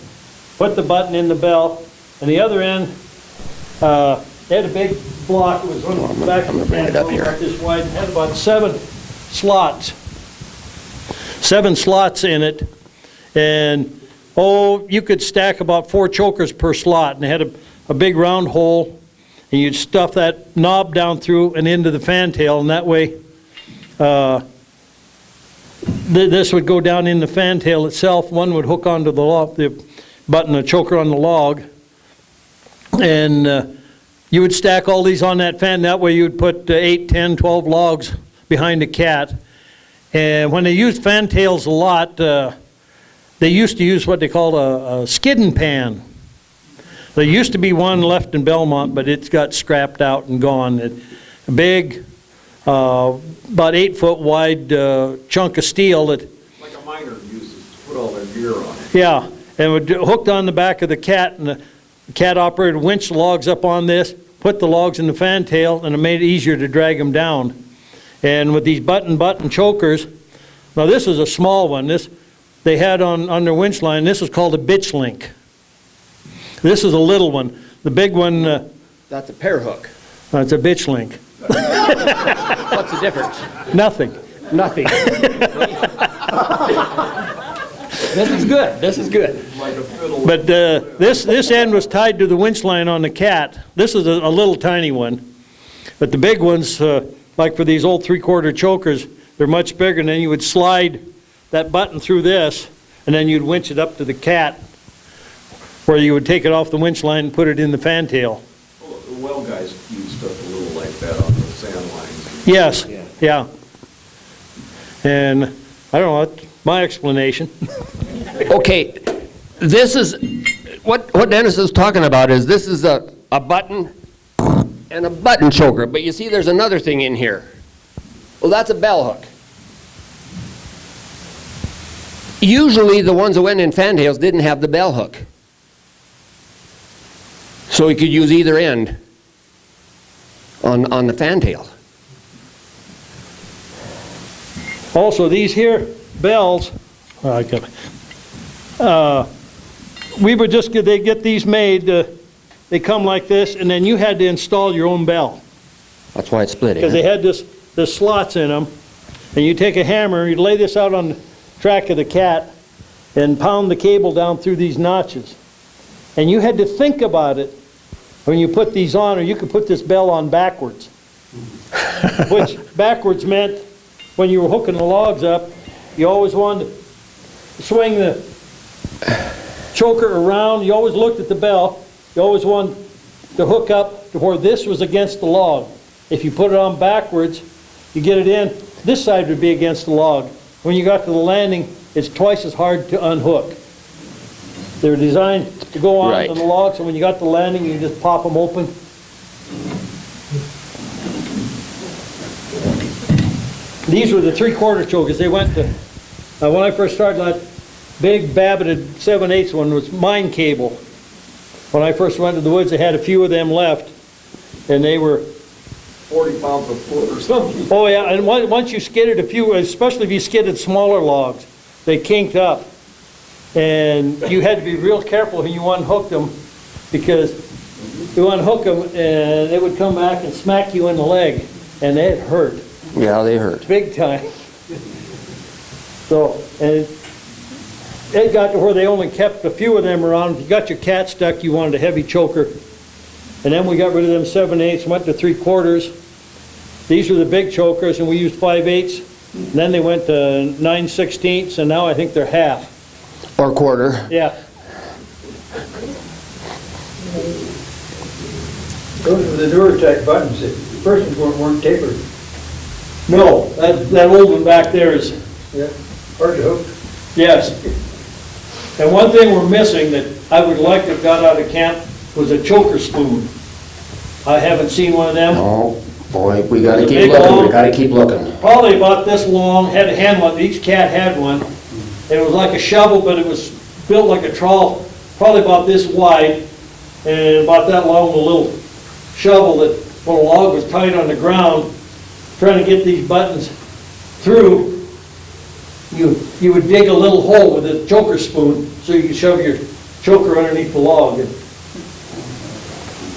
Speaker 2: put the button in the bell, and the other end, they had a big block, it was on the back of the fantail, about this wide, and had about 7 slots. 7 slots in it, and you could stack about 4 chokers per slot, and they had a big round hole, and you'd stuff that knob down through and into the fantail, and that way this would go down in the fantail itself. One would hook onto the button, a choker on the log, and you would stack all these on that fan. That way you would put 8, 10, 12 logs behind a cat. And when they used fantails a lot, they used to use what they called a skidding pan. There used to be one left in Belmont, but it's got scrapped out and gone. A big, about 8 foot wide chunk of steel that...
Speaker 4: Like a miner uses to put all their gear on it.
Speaker 2: Yeah, and would hooked on the back of the cat, and the cat operator would winch the logs up on this, put the logs in the fantail, and it made it easier to drag them down. And with these button chokers, now this is a small one. This they had on their winch line. This is called a bitch link. This is a little one. The big one...
Speaker 8: That's a pair hook.
Speaker 2: It's a bitch link.
Speaker 8: What's the difference?
Speaker 2: Nothing.
Speaker 8: Nothing. This is good. This is good.
Speaker 4: Like a fiddle.
Speaker 2: But this end was tied to the winch line on the cat. This is a little tiny one. But the big ones, like for these old 3/4 chokers, they're much bigger, and then you would slide that button through this, and then you'd winch it up to the cat, where you would take it off the winch line and put it in the fantail.
Speaker 4: Well, the well guys use stuff a little like that on the sand lines.
Speaker 2: Yes, yeah. And I don't know, that's my explanation.
Speaker 8: Okay, this is, what Dennis is talking about is this is a button and a button choker, but you see there's another thing in here. Well, that's a bell hook. Usually the ones that went in fantails didn't have the bell hook. So you could use either end on the fantail.
Speaker 2: Also, these here bells, we would just they get these made. They come like this, and then you had to install your own bell
Speaker 8: That's why it's split.
Speaker 2: because they had this slots in them, and you take a hammer, you lay this out on the track of the cat, and pound the cable down through these notches, and you had to think about it when you put these on, or you could put this bell on backwards, which backwards meant when you were hooking the logs up, you always wanted to swing the choker around. You always looked at the bell. You always wanted to hook up to where this was against the log. If you put it on backwards, you get it in, this side would be against the log. When you got to the landing, it's twice as hard to unhook. They're designed to go on to the log, so when you got to the landing, you just pop them open. These were the 3/4 chokers. They went to, when I first started, that big babbited 7/8 one was mine cable. When I first went to the woods, they had a few of them left, and they were
Speaker 4: 40 pounds a foot or something.
Speaker 2: Oh yeah, and once you skidded a few, especially if you skidded smaller logs, they kinked up. And you had to be real careful when you unhooked them, because you unhook them and they would come back and smack you in the leg, and it hurt.
Speaker 8: Yeah, they hurt.
Speaker 2: Big time. So, and it got to where they only kept a few of them around. If you got your cat stuck, you wanted a heavy choker. And then we got rid of them 7/8, went to 3/4. These were the big chokers, and we used 5/8. And then they went to 9/16, and now I think they're half.
Speaker 8: Or quarter.
Speaker 2: Yeah.
Speaker 9: Those were the Duratec buttons. The first ones weren't tapered.
Speaker 2: No, that old one back there is,
Speaker 9: Yeah, hard to hook.
Speaker 2: yes. And one thing we're missing that I would like to have got out of camp was a choker spoon. I haven't seen one of them.
Speaker 8: No. Boy, we gotta
Speaker 2: It's a
Speaker 8: keep
Speaker 2: big
Speaker 8: looking, we
Speaker 2: long-
Speaker 8: gotta keep looking.
Speaker 2: Probably about this long, had a handle on it, each cat had one. It was like a shovel, but it was built like a trowel, probably about this wide, and about that long with a little shovel that, when a log was tight on the ground, trying to get these buttons through, you would dig a little hole with a choker spoon, so you could shove your choker underneath the log. And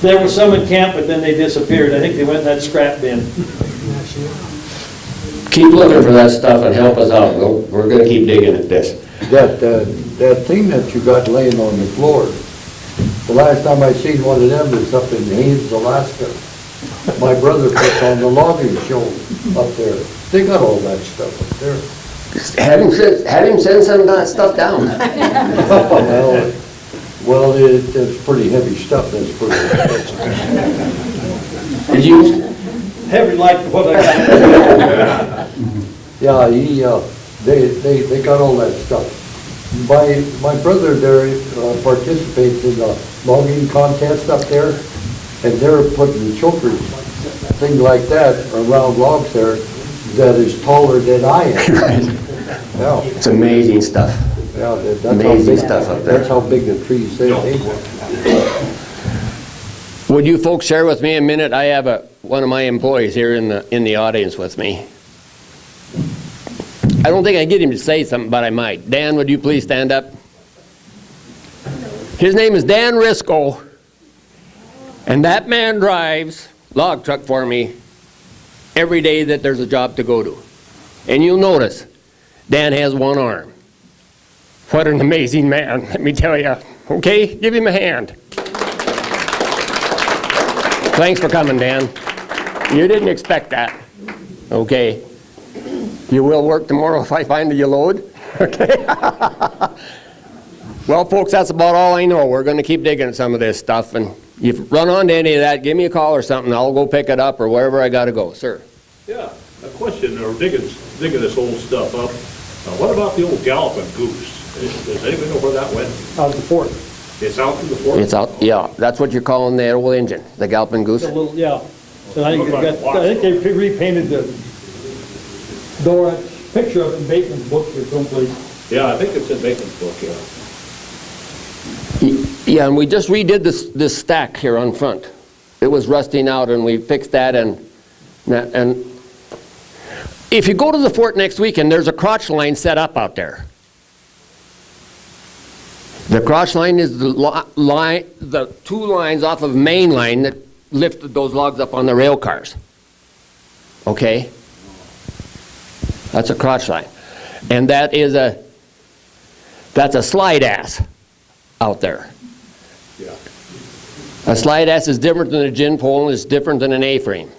Speaker 2: there was some in camp, but then they disappeared. I think they went in that scrap bin.
Speaker 8: Keep looking for that stuff and help us out. We're gonna keep digging at this.
Speaker 3: That thing that you got laying on the floor, the last time I seen one of them was up in Haines, Alaska. My brother put on the logging show up there. They got all that stuff up there.
Speaker 8: Have him send some of that stuff down.
Speaker 3: Well, it's pretty heavy stuff, that's pretty expensive.
Speaker 8: Did you,
Speaker 2: Heavy like what I got.
Speaker 3: Yeah, they got all that stuff. My brother there participates in a logging contest up there, and they're putting chokers, things like that, around logs there that is taller than I am. Yeah,
Speaker 8: it's amazing stuff.
Speaker 3: yeah, that's how
Speaker 8: Amazing
Speaker 3: big,
Speaker 8: stuff up there.
Speaker 3: that's how big the trees they were.
Speaker 8: Would you folks share with me a minute? I have one of my employees here in the audience with me. I don't think I get him to say something, but I might. Dan, would you please stand up? His name is Dan Risco, and that man drives log truck for me every day that there's a job to go to. And you'll notice, Dan has one arm. What an amazing man, let me tell you. Okay, give him a hand. Thanks for coming, Dan. You didn't expect that. Okay. You will work tomorrow if I find you load? Okay. Well, folks, that's about all I know. We're going to keep digging at some of this stuff, and if you run onto any of that, give me a call or something. I'll go pick it up or wherever I got to go. Sir?
Speaker 6: Yeah, a question, or digging this old stuff up. What about the old galloping goose? Does anybody know where that went?
Speaker 2: Out of the fort.
Speaker 6: It's out to the fort?
Speaker 8: It's out, yeah. That's what you're calling the old engine, the galloping goose?
Speaker 2: A little, yeah. And I think they repainted the door, picture of it in Bateman's book or someplace.
Speaker 6: Yeah, I think it's in Bacon's book, yeah.
Speaker 8: Yeah, and we just redid this stack here on front. It was rusting out, and we fixed that, and if you go to the fort next weekend, there's a crotch line set up out there. The crotch line is the two lines off of main line that lifted those logs up on the rail cars. Okay? That's a crotch line. And that's a slide ass out there.
Speaker 6: Yeah.
Speaker 8: A slide ass is different than a gin pole, and it's different than an A-frame.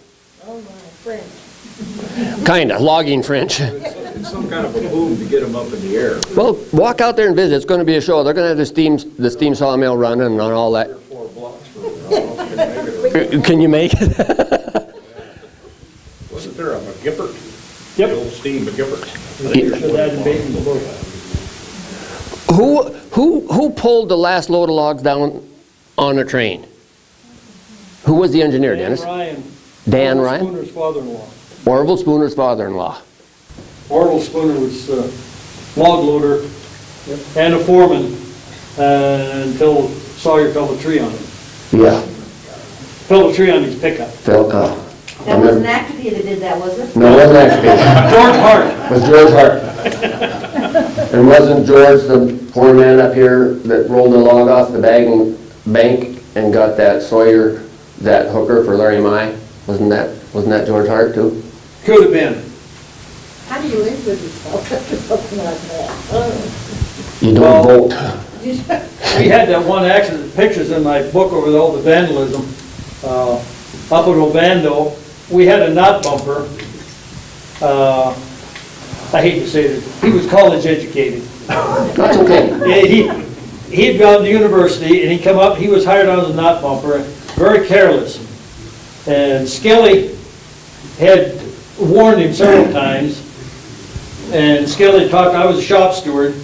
Speaker 3: Oh, my French.
Speaker 8: Kinda, logging French.
Speaker 4: It's some kind of a boom to get them up in the air.
Speaker 8: Well, walk out there and visit. It's going to be a show. They're going to have the steam sawmill running and all that.
Speaker 4: 4 blocks from there.
Speaker 8: Can you make it?
Speaker 6: Wasn't there a McGiffert?
Speaker 2: Yep.
Speaker 6: The old steam McGiffert.
Speaker 2: Picture of that in Bateman's book.
Speaker 8: Who pulled the last load of logs down on a train? Who was the engineer, Dennis? Dan Ryan?
Speaker 2: Spooner's father-in-law.
Speaker 8: Orville Spooner's father-in-law.
Speaker 2: Orville Spooner was log loader and a foreman until Sawyer fell a tree on him.
Speaker 8: Yeah.
Speaker 2: Fell a tree on his pickup.
Speaker 8: Phil,
Speaker 5: That wasn't Activity that did that, was it?
Speaker 8: no, it wasn't actually.
Speaker 2: George Hart.
Speaker 8: It was George Hart. And wasn't George the poor man up here that rolled the log off the bank and got that Sawyer, that hooker for Larry Mai? Wasn't that George Hart too?
Speaker 2: Could have been.
Speaker 3: How do you live with yourself after something like that?
Speaker 8: You don't vote.
Speaker 2: We had that one accident, pictures in my book over all the vandalism. Up in Ovando, we had a knot bumper. I hate to say this, he was college educated.
Speaker 8: That's okay.
Speaker 2: Yeah, he had gone to university and he come up, he was hired on as a knot bumper, very careless. And Skelly had warned him several times, and Skelly talked, I was a shop steward,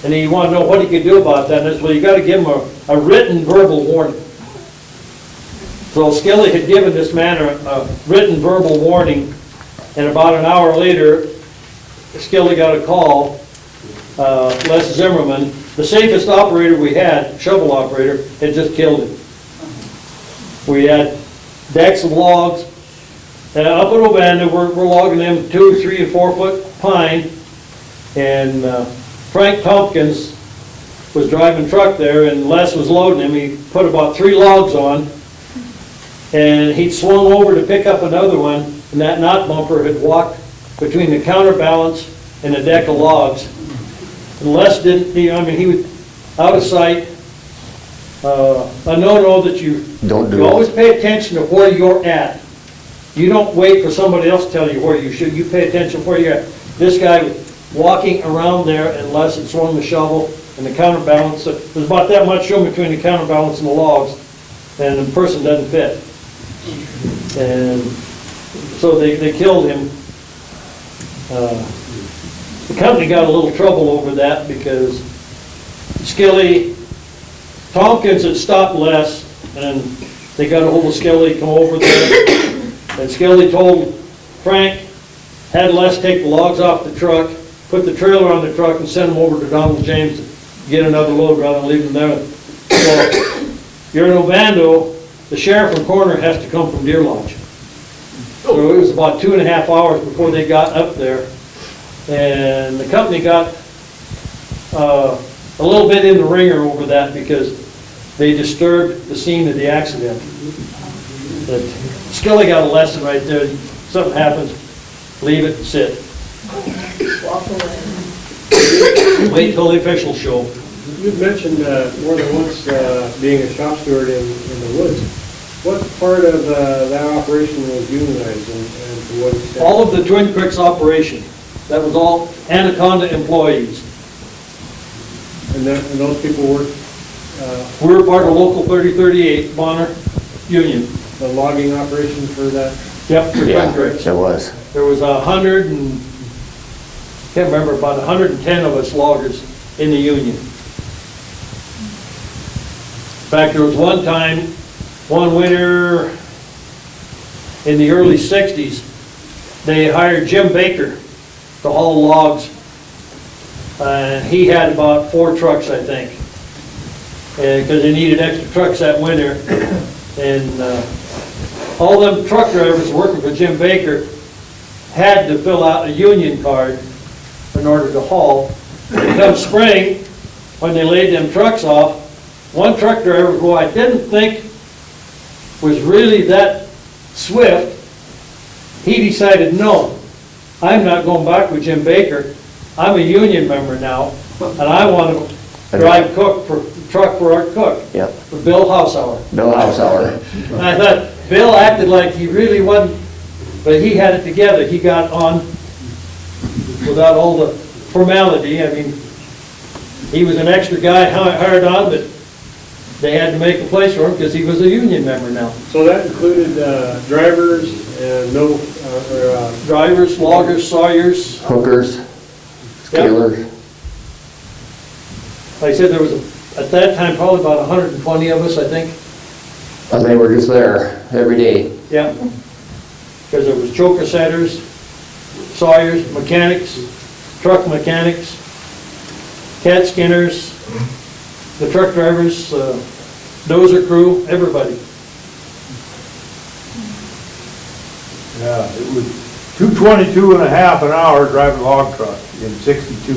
Speaker 2: and he wanted to know what he could do about that. And I said, well, you got to give him a written verbal warning. So Skilly had given this man a written verbal warning, and about an hour later, Skilly got a call, Les Zimmerman, the safest operator we had, shovel operator, had just killed him. We had decks of logs, and up at Ovanda, we're logging them 2, 3, and 4 foot pine, and Frank Tompkins was driving truck there, and Les was loading him. He put about 3 logs on, and he'd swung over to pick up another one, and that knot bumper had walked between the counterbalance and a deck of logs. And Les didn't, he was out of sight. A no-no that you always pay attention to where you're at. You don't wait for somebody else to tell you where you should. You pay attention where you're at. This guy was walking around there, and Les had swung the shovel and the counterbalance. There's about that much room between the counterbalance and the logs, and the person doesn't fit. And so they killed him. The company got a little trouble over that because Skilly, Tompkins had stopped Les, and they got a hold of Skilly, come over there, and Skilly told Frank, had Les take the logs off the truck, put the trailer on the truck, and send them over to Donald James to get another load rather than leave them there. So, you're in Ovando, the sheriff and coroner has to come from Deer Lodge. So it was about 2.5 hours before they got up there. And the company got a little bit in the ringer over that because they disturbed the scene of the accident. But Skilly got a lesson right there. Something happens, leave it and sit. Wait till the officials show.
Speaker 7: You've mentioned more than once being a shop steward in the woods. What part of that operation was unionized and to what extent?
Speaker 2: All of the Twin Creeks operation, that was all Anaconda employees.
Speaker 7: And those people worked?
Speaker 2: We were part of Local 3038 Bonner Union.
Speaker 7: The logging operation for that?
Speaker 2: Yep, for Twin Creeks.
Speaker 8: It was.
Speaker 2: There was 100 and, can't remember, about 110 of us loggers in the union. In fact, there was one time, one winter in the early 60s, they hired Jim Baker to haul logs. And he had about 4 trucks, I think, because they needed extra trucks that winter. And all them truck drivers working for Jim Baker had to fill out a union card in order to haul. And come spring, when they laid them trucks off, one truck driver who I didn't think was really that swift, he decided, no, I'm not going back with Jim Baker. I'm a union member now, and I want to drive truck for our cook.
Speaker 8: Yep.
Speaker 2: For Bill Hausauer.
Speaker 8: Bill Hausauer.
Speaker 2: And I thought, Bill acted like he really wasn't, but he had it together. He got on without all the formality. I mean, he was an extra guy hired on, but they had to make a place for him because he was a union member now.
Speaker 7: So that included drivers and
Speaker 2: Drivers, loggers, sawyers.
Speaker 8: Hookers, scalers.
Speaker 2: Like I said, there was, at that time, probably about 120 of us, I think.
Speaker 8: And they were just there every day.
Speaker 2: Yeah. Because there was choker setters, sawyers, mechanics, truck mechanics, cat skinners, the truck drivers, dozer crew, everybody.
Speaker 6: Yeah, it was $2.22 and a half an hour driving a log truck in '62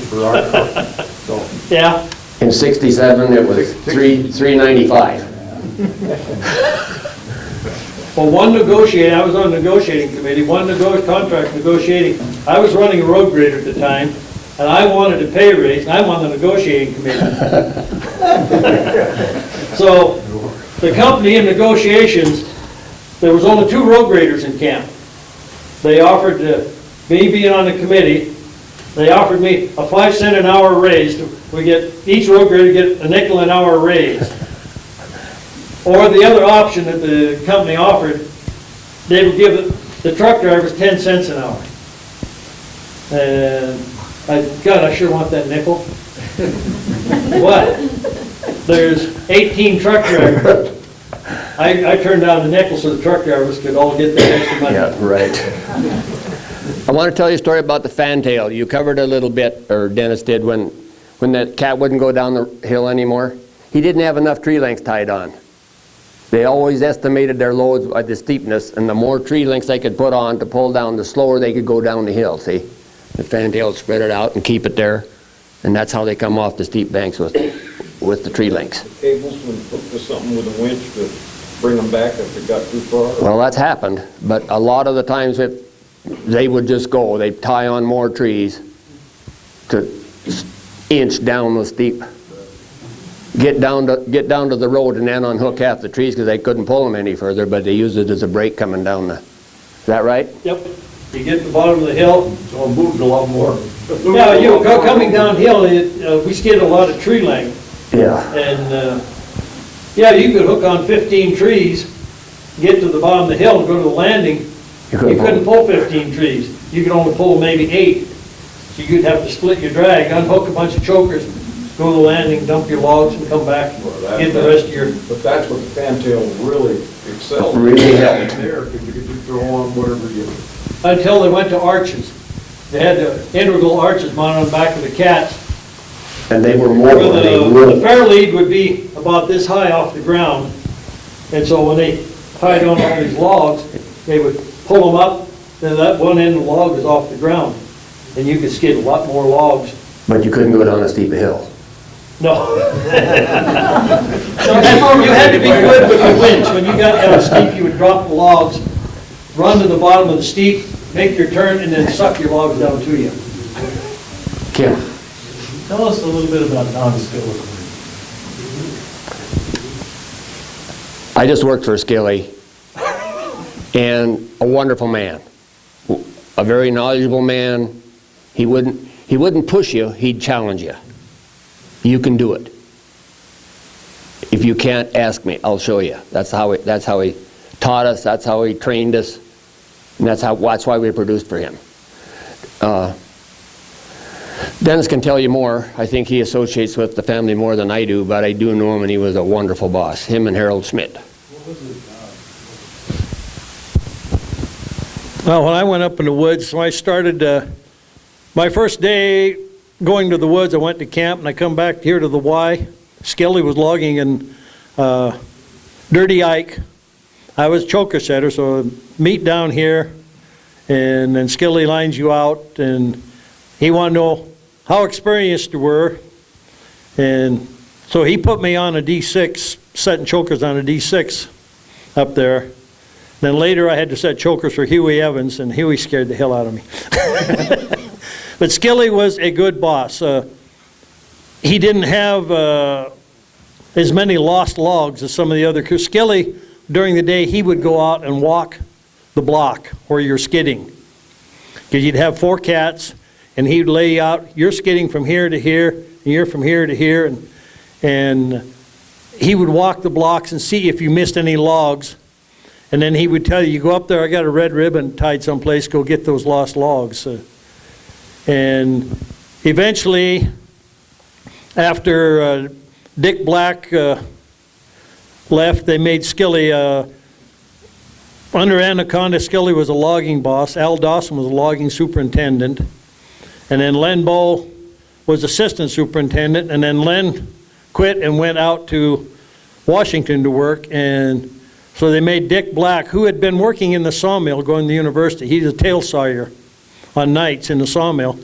Speaker 6: for our truck. So,
Speaker 2: Yeah.
Speaker 8: In '67, it was $3.95.
Speaker 2: Well, I was on the negotiating committee, contract negotiating. I was running a road grader at the time, and I wanted a pay raise, and I'm on the negotiating committee. So, the company in negotiations, there was only 2 road graders in camp. They offered me being on the committee, they offered me a 5 cent an hour raise. Each road grader get a nickel an hour raise. Or the other option that the company offered, they would give the truck drivers 10 cents an hour. And God, I sure want that nickel. But there's 18 truck drivers. I turned down the nickel so the truck drivers could all get their extra money.
Speaker 8: Yeah, right. I want to tell you a story about the fantail. You covered a little bit, or Dennis did, when that cat wouldn't go down the hill anymore. He didn't have enough tree lengths tied on. They always estimated their loads by the steepness, and the more tree lengths they could put on to pull down, the slower they could go down the hill, see? The fantail spread it out and keep it there, and that's how they come off the steep banks with the tree lengths.
Speaker 4: Cables when hooked to something with a winch to bring them back if it got too far?
Speaker 8: Well, that's happened, but a lot of the times they would just go. They'd tie on more trees to inch down the steep. Get down to the road and then unhook half the trees because they couldn't pull them any further, but they used it as a brake coming down the... Is that right?
Speaker 2: Yep. You get to the bottom of the hill.
Speaker 6: So I'm moving a lot more.
Speaker 2: Yeah, you go coming downhill, we skid a lot of tree length.
Speaker 8: Yeah.
Speaker 2: And, yeah, you could hook on 15 trees, get to the bottom of the hill and go to the landing. You couldn't pull 15 trees. You could only pull maybe 8. So you'd have to split your drag, unhook a bunch of chokers, go to the landing, dump your logs, and come back and get the rest of your...
Speaker 4: But that's what the fantail really excelled.
Speaker 8: Really helped.
Speaker 6: There, because you could just throw on whatever you...
Speaker 2: Until they went to arches. They had the integral arches mounted on the back of the cats.
Speaker 8: And they were more than they
Speaker 2: The
Speaker 8: were.
Speaker 2: fair lead would be about this high off the ground. And so when they tied on all these logs, they would pull them up, then that one end of the log was off the ground. And you could skid a lot more logs.
Speaker 8: But you couldn't go down a steep hill.
Speaker 2: No. You had to be good with the winch. When you got down steep, you would drop the logs, run to the bottom of the steep, make your turn, and then suck your logs down to you.
Speaker 8: Kim?
Speaker 9: Tell us a little bit about Don Skilly.
Speaker 8: I just worked for Skilly, and a wonderful man. A very knowledgeable man. He wouldn't push you, he'd challenge you. You can do it. If you can't, ask me, I'll show you. That's how he taught us, that's how he trained us, and that's why we produced for him. Dennis can tell you more. I think he associates with the family more than I do, but I do know him, and he was a wonderful boss, him and Harold Schmidt.
Speaker 2: Well, when I went up in the woods, so I started, my first day going to the woods, I went to camp, and I come back here to the Y. Skilly was logging in Dirty Ike. I was choker setter, so meet down here, and then Skilly lines you out, and he wanted to know how experienced you were, and so he put me on a D6, setting chokers on a D6 up there. Then later I had to set chokers for Huey Evans, and Huey scared the hell out of me. But Skilly was a good boss. He didn't have as many lost logs as some of the other crews. Skilly, during the day, he would go out and walk the block where you're skidding. Because you'd have 4 cats, and he'd lay out, you're skidding from here to here, and you're from here to here, and he would walk the blocks and see if you missed any logs. And then he would tell you, you go up there, I got a red ribbon tied someplace, go get those lost logs. And eventually, after Dick Black left, they made Skilly, under Anaconda, Skilly was a logging boss. Al Dawson was a logging superintendent. And then Len Bow was assistant superintendent. And then Len quit and went out to Washington to work. And so they made Dick Black, who had been working in the sawmill going to the university. He's a tail sawyer on nights in the sawmill.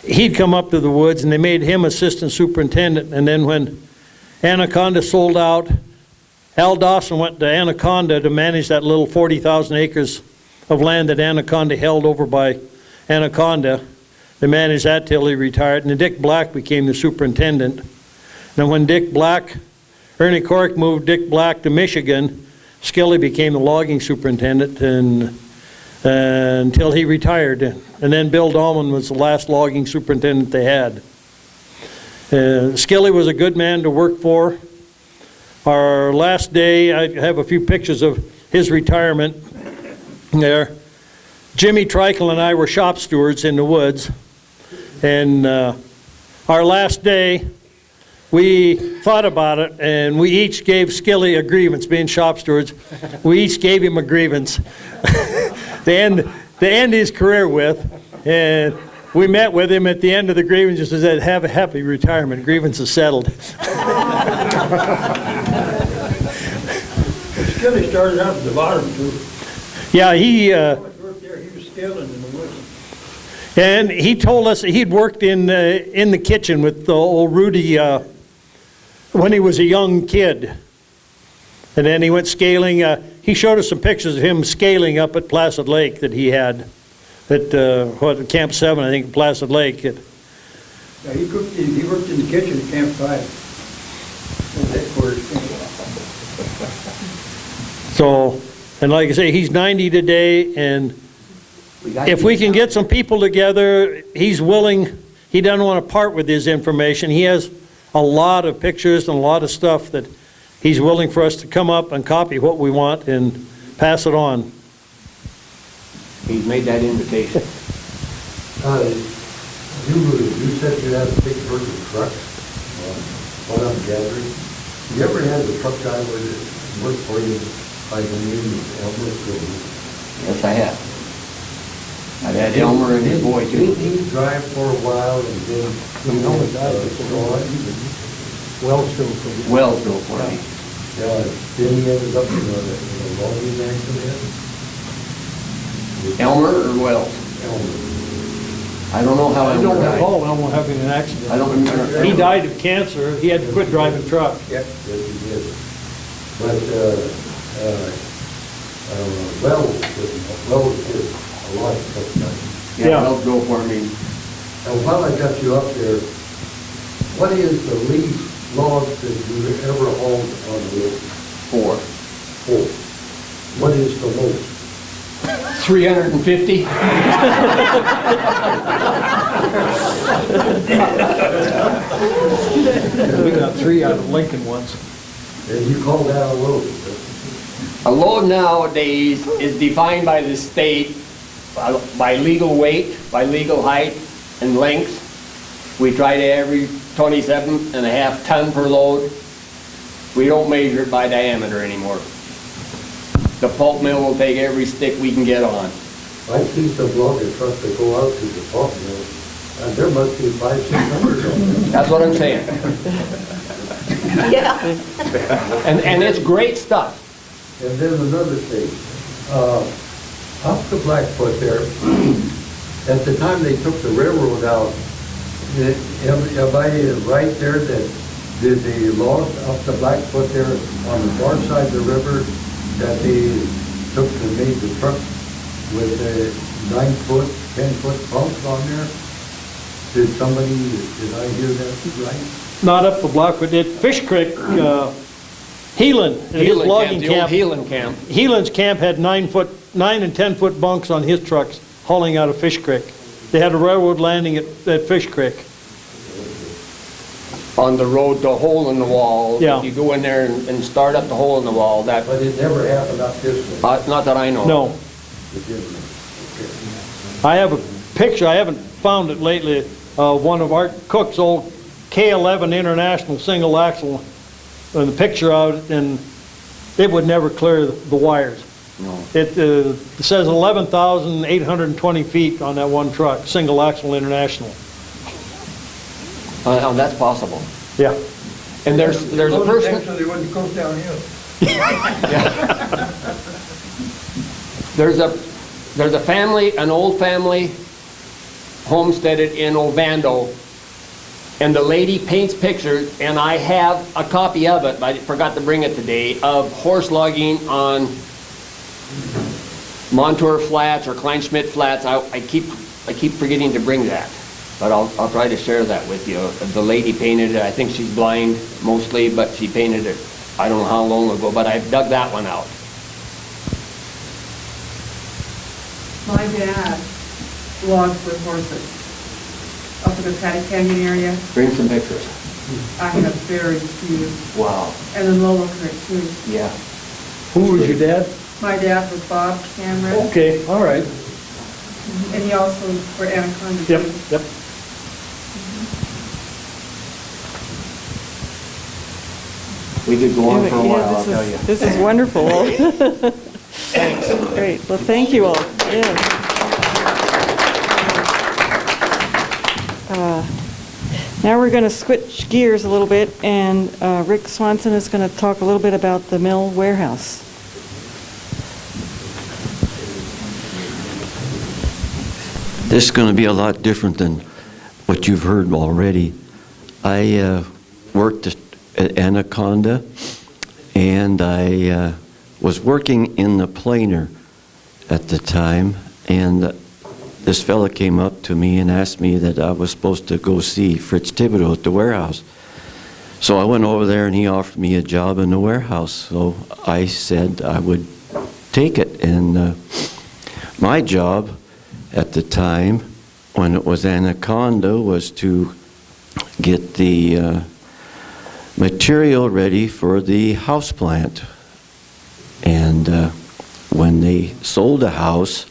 Speaker 2: He'd come up to the woods, and they made him assistant superintendent. And then when Anaconda sold out, Al Dawson went to Anaconda to manage that little 40,000 acres of land that Anaconda held over by Anaconda. They managed that till he retired, and then Dick Black became the superintendent. And when Ernie Cork moved Dick Black to Michigan, Skilly became the logging superintendent until he retired. And then Bill Dahlman was the last logging superintendent they had. Skilly was a good man to work for. Our last day, I have a few pictures of his retirement there. Jimmy Treichel and I were shop stewards in the woods. And our last day, we thought about it, and we each gave Skilly a grievance, being shop stewards. We each gave him a grievance to end his career with. And we met with him at the end of the grievance and said, have a happy retirement. Grievance is settled.
Speaker 6: Skilly started out at the bottom too.
Speaker 2: Yeah, he
Speaker 6: Worked there, he was scaling in the woods.
Speaker 2: and he told us that he'd worked in the kitchen with old Rudy when he was a young kid. And then he went scaling. He showed us some pictures of him scaling up at Placid Lake that he had at Camp 7, I think, Placid Lake.
Speaker 6: Yeah, he worked in the kitchen at Camp 5. Headquarters.
Speaker 2: So, and like I say, he's 90 today, and if we can get some people together, he's willing. He doesn't want to part with his information. He has a lot of pictures and a lot of stuff that he's willing for us to come up and copy what we want and pass it on.
Speaker 8: He's made that invitation.
Speaker 3: You said you had a big herd of trucks, what I'm gathering. You ever had a truck guy work for you by the name of Elmer?
Speaker 8: Yes, I have. I've had Elmer and his boy too.
Speaker 3: Didn't he drive for a while and then,
Speaker 8: Wells drove for me.
Speaker 3: yeah, then he ended up in a logging accident?
Speaker 8: Elmer or Wells?
Speaker 3: Elmer.
Speaker 8: I don't know how
Speaker 2: I
Speaker 8: Elmer
Speaker 2: don't
Speaker 8: died.
Speaker 2: recall Elmo having an accident.
Speaker 8: I don't remember.
Speaker 2: He died of cancer. He had to quit driving truck.
Speaker 3: Yes, he did. But, Wells did a lot of stuff.
Speaker 2: Yeah.
Speaker 8: Wells drove for me.
Speaker 3: And while I got you up there, what is the least log that you ever hauled on the road?
Speaker 8: 4.
Speaker 3: What is the most?
Speaker 8: 350?
Speaker 2: We got 3 out of Lincoln once.
Speaker 3: And you call that a load?
Speaker 8: A load nowadays is defined by the state by legal weight, by legal height and length. We try to average 27.5 ton per load. We don't measure it by diameter anymore. The pulp mill will take every stick we can get on.
Speaker 3: I see some logger trucks that go out to the pulp mill, and there must be 500-600 on them.
Speaker 8: That's what I'm saying.
Speaker 5: Yeah.
Speaker 8: And it's great stuff.
Speaker 3: And then another thing, up the Blackfoot there, at the time they took the railroad out, am I right there that did the log up the Blackfoot there on the far side of the river that they took and made the truck with a 9-foot, 10-foot bumps on there? Did I hear that right?
Speaker 2: Not up the block, but at Fish Creek, Heelan, at his logging
Speaker 8: The old
Speaker 2: camp.
Speaker 8: Heelan camp.
Speaker 2: Heelan's camp had 9 and 10-foot bunks on his trucks hauling out of Fish Creek. They had a railroad landing at Fish Creek.
Speaker 8: On the road to Hole in the Wall.
Speaker 2: Yeah.
Speaker 8: You go in there and start up the Hole in the Wall. That,
Speaker 3: But it never happened up this way.
Speaker 8: not that I know.
Speaker 2: No,
Speaker 3: It didn't.
Speaker 2: I have a picture, I haven't found it lately, of one of Art Cook's old K11 International single axle, and the picture of it, and it would never clear the wires.
Speaker 8: No.
Speaker 2: It says 11,820 feet on that one truck, single axle International.
Speaker 8: That's possible.
Speaker 2: Yeah.
Speaker 8: And there's a person.
Speaker 6: So they wouldn't go downhill.
Speaker 8: There's a family, an old family, homesteaded in Ovando, and the lady paints pictures, and I have a copy of it, but I forgot to bring it today, of horse logging on Montour Flats or Kleinschmidt Flats. I keep forgetting to bring that, but I'll try to share that with you. The lady painted it. I think she's blind mostly, but she painted it, I don't know how long ago, but I've dug that one out.
Speaker 10: My dad logged with horses up in the Patty Canyon area.
Speaker 8: Bring some pictures.
Speaker 10: I have very few,
Speaker 8: Wow.
Speaker 10: and in Lolo Creek too.
Speaker 8: Yeah.
Speaker 2: Who was your dad?
Speaker 10: My dad was Bob Cameron,
Speaker 2: Okay, all right.
Speaker 10: and he also for Anaconda
Speaker 2: Yep,
Speaker 10: too.
Speaker 2: yep.
Speaker 11: We could go on for a
Speaker 1: Yeah,
Speaker 11: while, I'll tell you.
Speaker 1: This is wonderful. Thanks. Great. Well, thank you all. Yes. Now we're going to switch gears a little bit, and Rick Swanson is going to talk a little bit about the mill warehouse.
Speaker 12: This is going to be a lot different than what you've heard already. I worked at Anaconda, and I was working in the planer at the time, and this fella came up to me and asked me that I was supposed to go see Fritz Thibodeau at the warehouse. So I went over there and he offered me a job in the warehouse. So I said I would take it. And my job at the time, when it was Anaconda, was to get the material ready for the house plant. And when they sold a house,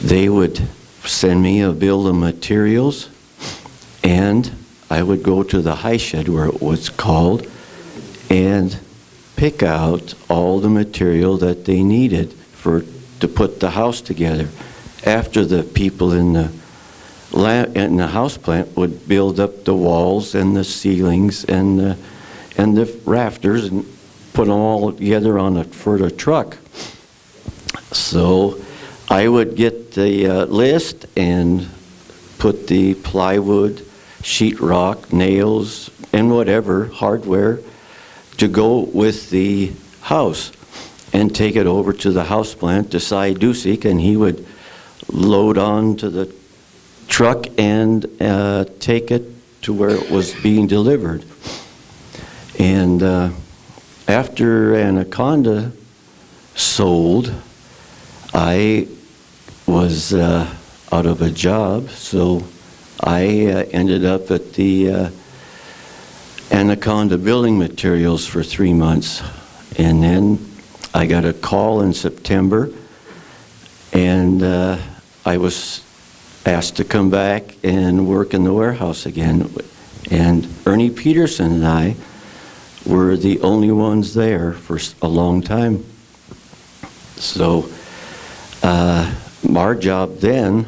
Speaker 12: they would send me a bill of materials, and I would go to the high shed, where it was called, and pick out all the material that they needed to put the house together. After the people in the house plant would build up the walls and the ceilings and the rafters and put them all together for the truck. So I would get the list and put the plywood, sheetrock, nails, and whatever hardware to go with the house, and take it over to the house plant to Cy Dusik, and he would load onto the truck and take it to where it was being delivered. And after Anaconda sold, I was out of a job, so I ended up at the Anaconda Building Materials for 3 months. And then I got a call in September, and I was asked to come back and work in the warehouse again. And Ernie Peterson and I were the only ones there for a long time. So our job then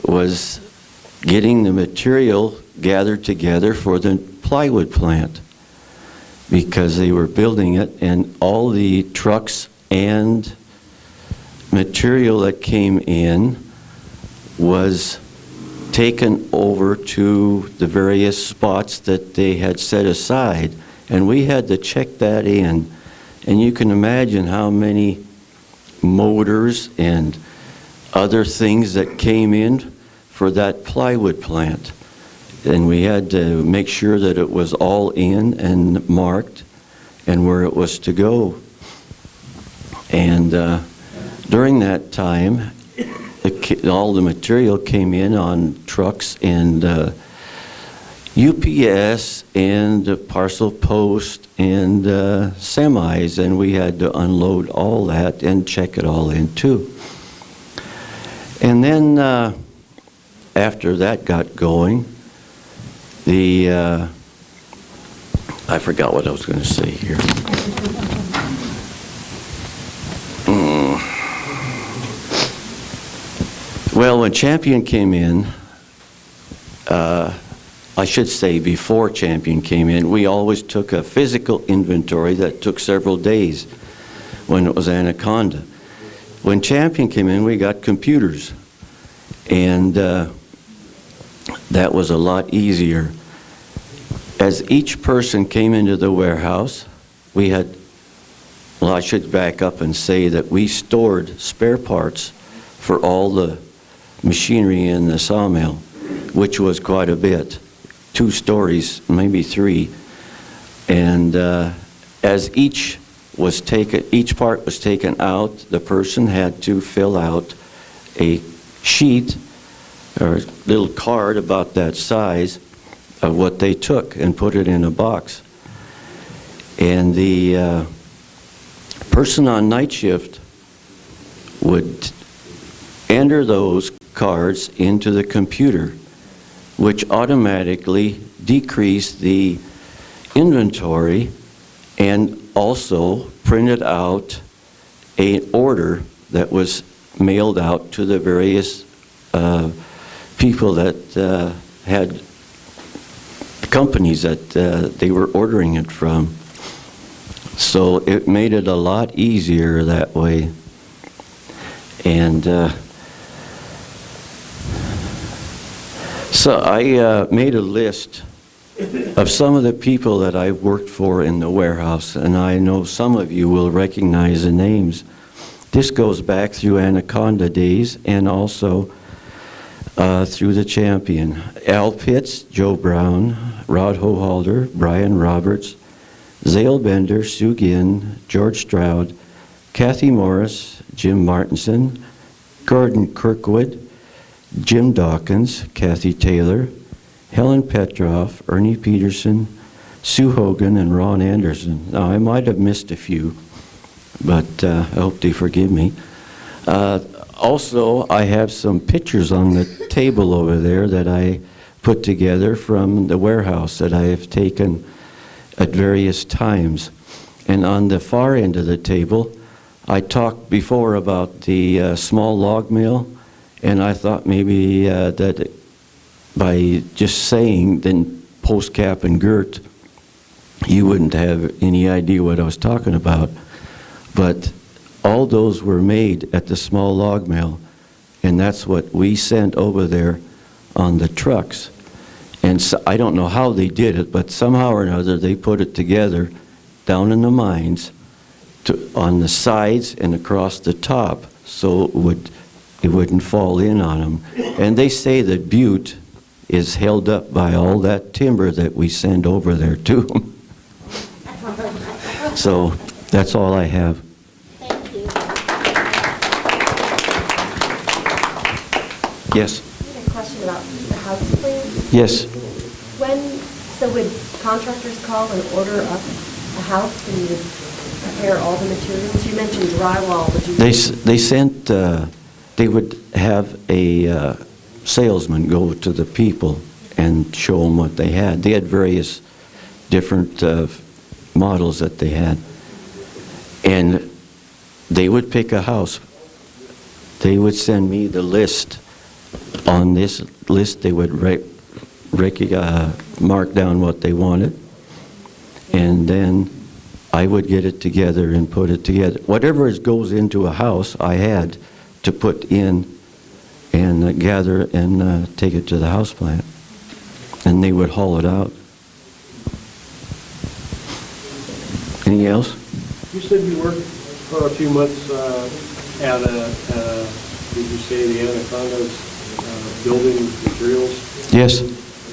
Speaker 12: was getting the material gathered together for the plywood plant, because they were building it, and all the trucks and material that came in was taken over to the various spots that they had set aside, and we had to check that in. And you can imagine how many motors and other things that came in for that plywood plant. And we had to make sure that it was all in and marked and where it was to go. And during that time, all the material came in on trucks and UPS and parcel post and semis, and we had to unload all that and check it all in too. And then after that got going, I forgot what I was going to say here. Well, when Champion came in, I should say before Champion came in, we always took a physical inventory that took several days when it was Anaconda. When Champion came in, we got computers, and that was a lot easier. As each person came into the warehouse, we had, well, I should back up and say that we stored spare parts for all the machinery in the sawmill, which was quite a bit. 2 stories, maybe 3. And as each part was taken out, the person had to fill out a sheet or a little card about that size of what they took and put it in a box. And the person on night shift would enter those cards into the computer, which automatically decreased the inventory and also printed out an order that was mailed out to the various people that had companies that they were ordering it from. So it made it a lot easier that way. And so I made a list of some of the people that I've worked for in the warehouse, and I know some of you will recognize the names. This goes back through Anaconda days and also through the Champion. Al Pitts, Joe Brown, Rod Hohalder, Brian Roberts, Zale Bender, Sue Ginn, George Stroud, Kathy Morris, Jim Martinson, Gordon Kirkwood, Jim Dawkins, Kathy Taylor, Helen Petroff, Ernie Peterson, Sue Hogan, and Ron Anderson. Now, I might have missed a few, but I hope they forgive me. Also, I have some pictures on the table over there that I put together from the warehouse that I have taken at various times. And on the far end of the table, I talked before about the small log mill, and I thought maybe that by just saying then post cap and girt, you wouldn't have any idea what I was talking about. But all those were made at the small log mill, and that's what we sent over there on the trucks. And so, I don't know how they did it, but somehow or another they put it together down in the mines on the sides and across the top, so it wouldn't fall in on them. And they say that Butte is held up by all that timber that we send over there to them. So that's all I have.
Speaker 11: Thank you.
Speaker 12: Yes?
Speaker 11: I had a question about the house plan.
Speaker 12: Yes.
Speaker 11: So would contractors call and order up a house and you would prepare all the materials? You mentioned drywall, would you?
Speaker 12: They sent, they would have a salesman go to the people and show them what they had. They had various different models that they had. And they would pick a house. They would send me the list. On this list, they would mark down what they wanted. And then I would get it together and put it together. Whatever goes into a house, I had to put in and gather and take it to the house plant. And they would haul it out. Anything else?
Speaker 7: You said you worked for a few months at did you say the Anaconda's building materials?
Speaker 12: Yes.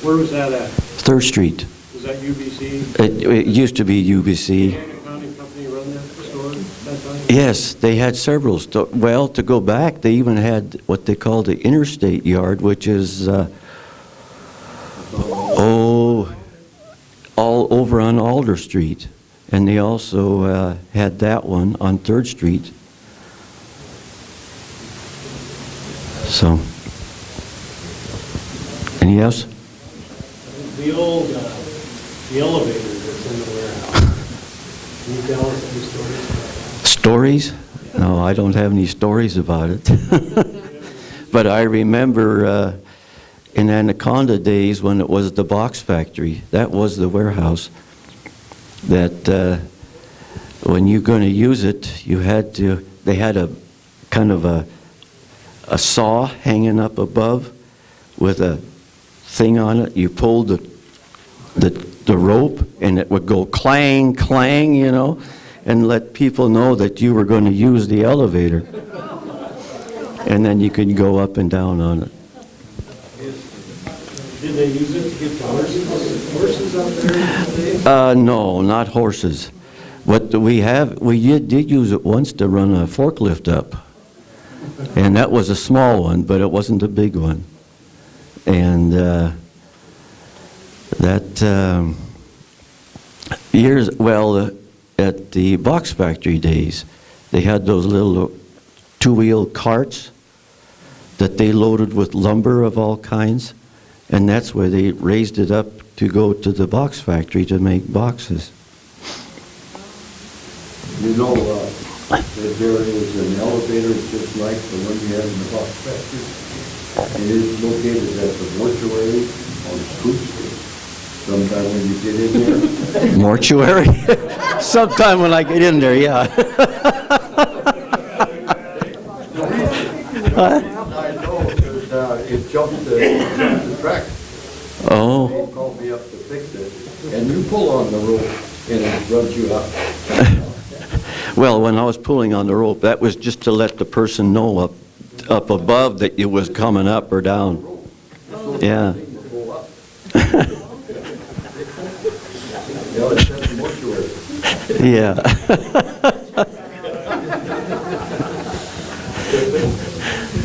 Speaker 7: Where was that at?
Speaker 12: 3rd Street.
Speaker 7: Was that UBC?
Speaker 12: It used to be UBC.
Speaker 7: The Anaconda company run that store at that time?
Speaker 12: Yes, they had several. Well, to go back, they even had what they call the interstate yard, which is all over on Alder Street. And they also had that one on 3rd Street. So, any else?
Speaker 7: The old, the elevator that's in the warehouse. Can you tell us any stories?
Speaker 12: Stories? No, I don't have any stories about it. But I remember in Anaconda days when it was the box factory, that was the warehouse, that when you're going to use it, they had a kind of a saw hanging up above with a thing on it. You pulled the rope and it would go clang, clang, you know, and let people know that you were going to use the elevator. And then you could go up and down on it.
Speaker 7: Did they use it to get the horses up there?
Speaker 12: No, not horses. What we did use it once to run a forklift up. And that was a small one, but it wasn't a big one. And at the box factory days, they had those little two-wheel carts that they loaded with lumber of all kinds, and that's where they raised it up to go to the box factory to make boxes.
Speaker 3: You know, that there is an elevator just like the one we have in the prospector. It is located at the mortuary on Coop Street. Sometime when you get in there.
Speaker 12: Mortuary? Sometime when I get in there, yeah.
Speaker 3: I know, because it jumped the track.
Speaker 12: Oh.
Speaker 3: They called me up to fix it, and you pull on the rope, and it runs you out.
Speaker 12: Well, when I was pulling on the rope, that was just to let the person know up above that it was coming up or down. Yeah. Yeah.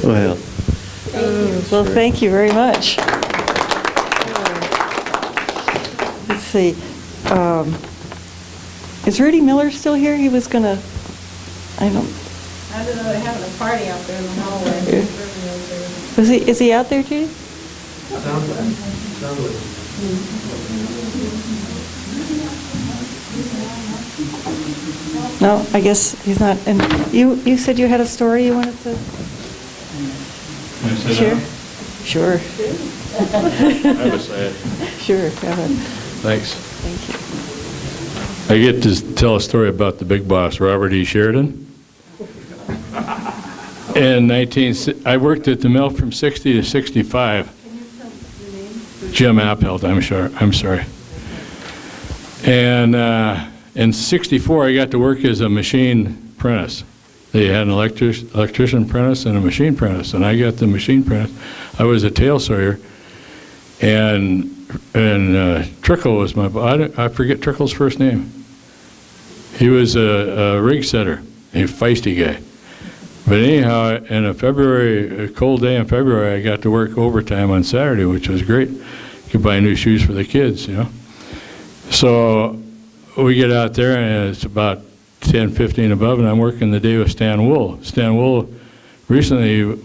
Speaker 12: Well.
Speaker 1: Well, thank you very much. Let's see. Is Rudy Miller still here? He was gonna, I don't.
Speaker 5: I don't know, they're having a party out there in the hallway.
Speaker 1: Is he out there, Judy? No, I guess he's not. And you said you had a story you wanted to share? Sure.
Speaker 13: I have a say.
Speaker 1: Sure, go ahead.
Speaker 13: Thanks.
Speaker 1: Thank you.
Speaker 13: I get to tell a story about the big boss, Robert E. Sheridan. I worked at the mill from 60 to 65. Jim Appelt, I'm sorry. And in 64, I got to work as a machine apprentice. They had an electrician apprentice and a machine apprentice, and I got the machine apprentice. I was a tail sawyer, and Trickle was I forget Trickle's first name. He was a rig setter, a feisty guy. But anyhow, in a cold day in February, I got to work overtime on Saturday, which was great. Could buy new shoes for the kids, you know. So we get out there, and it's about 10, 15 above, and I'm working the day with Stan Wool. Stan Wool recently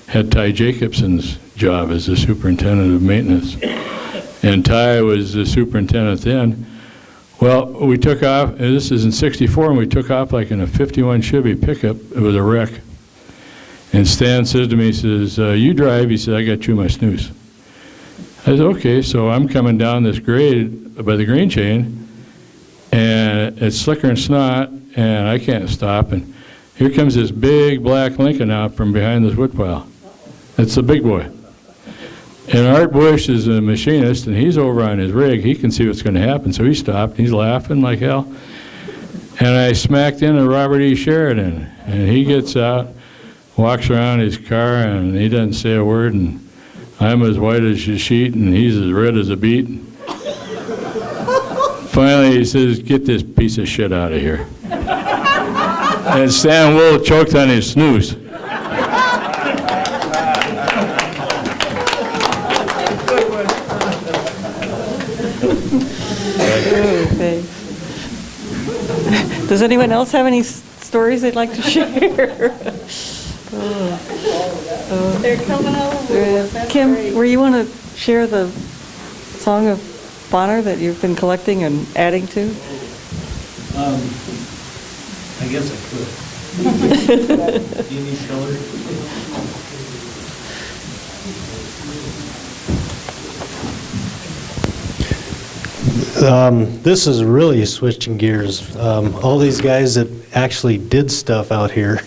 Speaker 13: had Ty Jacobson's job as the superintendent of maintenance. And Ty was the superintendent then. Well, we took off, and this is in 64, and we took off like in a 51 Chevy pickup. It was a wreck. And Stan says to me, he says, you drive. He said, I got you my snooze. I said, okay. So I'm coming down this grade by the green chain, and it's slicker and snot, and I can't stop. And here comes this big black Lincoln out from behind this woodpile. It's a big boy. And Art Bush is a machinist, and he's over on his rig. He can see what's going to happen, so he stopped. He's laughing like hell. And I smacked into Robert E. Sheridan, and he gets out, walks around his car, and he doesn't say a word, and I'm as white as a sheet, and he's as red as a beet. Finally, he says, get this piece of shit out of here. And Stan Wool choked on his snooze.
Speaker 1: Does anyone else have any stories they'd like to share?
Speaker 5: They're coming over. That's
Speaker 1: Kim,
Speaker 5: great.
Speaker 1: were you want to share the Song of Bonner that you've been collecting and adding to?
Speaker 9: I guess I could. Do you need color?
Speaker 14: This is really switching gears. All these guys that actually did stuff out here,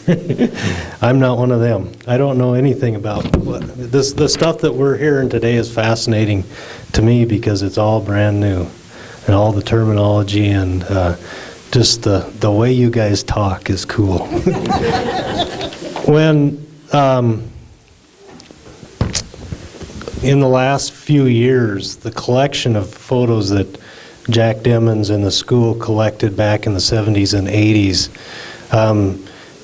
Speaker 14: I'm not one of them. I don't know anything about this. The stuff that we're hearing today is fascinating to me because it's all brand new, and all the terminology and just the way you guys talk is cool. When in the last few years, the collection of photos that Jack Demmons and the school collected back in the 70s and 80s,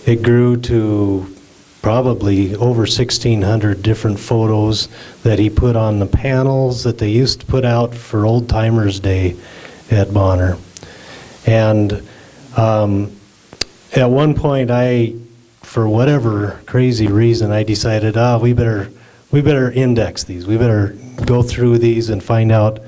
Speaker 14: it grew to probably over 1,600 different photos that he put on the panels that they used to put out for Old Timers Day at Bonner. And at one point, for whatever crazy reason, I decided, we better index these. We better go through these and find out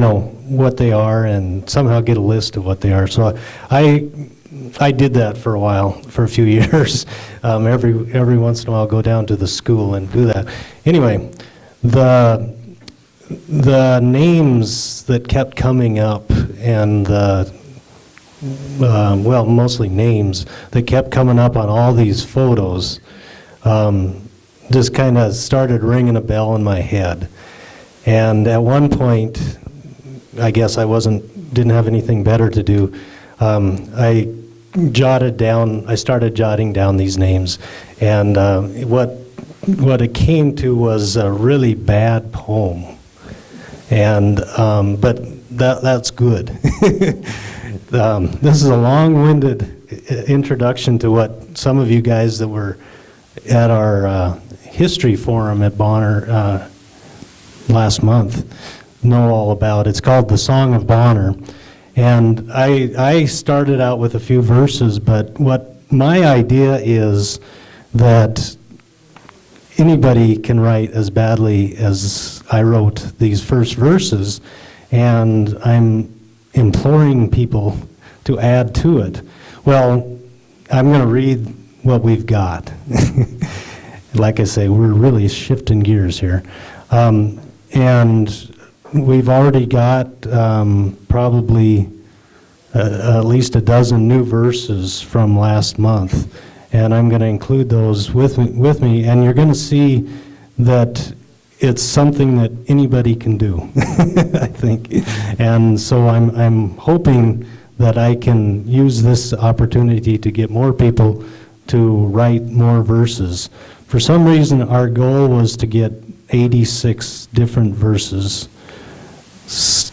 Speaker 14: what they are and somehow get a list of what they are. So I did that for a while, for a few years. Every once in a while, I'll go down to the school and do that. Anyway, the names that kept coming up and mostly names that kept coming up on all these photos just kind of started ringing a bell in my head. And at one point, I guess I didn't have anything better to do. I started jotting down these names, and what it came to was a really bad poem. And but that's good. This is a long-winded introduction to what some of you guys that were at our history forum at Bonner last month know all about. It's called The Song of Bonner. And I started out with a few verses, but what my idea is that anybody can write as badly as I wrote these first verses, and I'm imploring people to add to it. Well, I'm going to read what we've got. Like I say, we're really shifting gears here. And we've already got probably at least a dozen new verses from last month, and I'm going to include those with me, and you're going to see that it's something that anybody can do, I think. And so I'm hoping that I can use this opportunity to get more people to write more verses. For some reason, our goal was to get 86 different verses.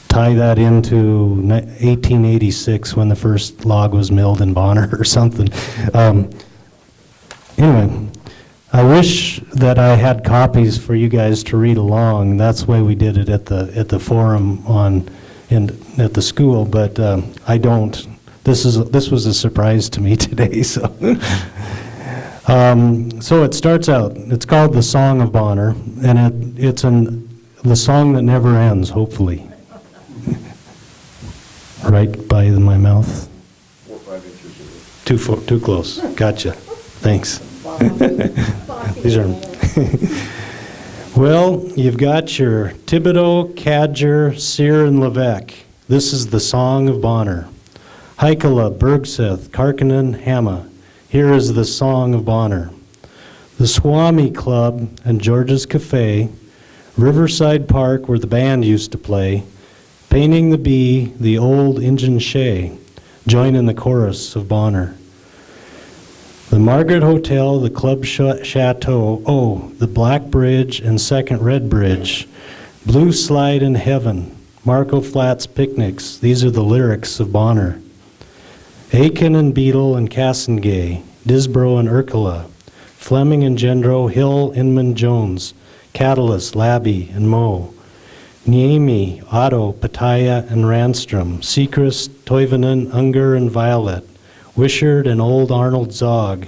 Speaker 14: Tie that into 1886 when the first log was milled in Bonner or something. Anyway, I wish that I had copies for you guys to read along. That's why we did it at the forum at the school, but I don't. This was a surprise to me today. So, so it starts out. It's called The Song of Bonner, and it's the song that never ends. Hopefully, right by my mouth.
Speaker 4: 4 or 5 inches.
Speaker 14: Too close. Gotcha. Thanks. These are. Well, you've got your Thibodeau, Cadger, Sear, and Levesque. This is the Song of Bonner. Heikela, Bergseth, Karkinen, Hamma. Here is the Song of Bonner. The Swami Club and George's Cafe, Riverside Park where the band used to play, Painting the Bee, the old Injun Shay, join in the chorus of Bonner. The Margaret Hotel, the Club Chateau, the Black Bridge and Second Red Bridge, Blue Slide in Heaven, Marco Flats Picnics, these are the lyrics of Bonner. Aiken and Beetle and Cassengay, Disbro and Urkula, Fleming and Gendro, Hill, Inman, Jones, Catalyst, Labby and Moe, Niemi, Otto, Pataya and Ranstrom, Sechrist, Toivonen, Unger and Violet, Wishart and Old Arnold Zog,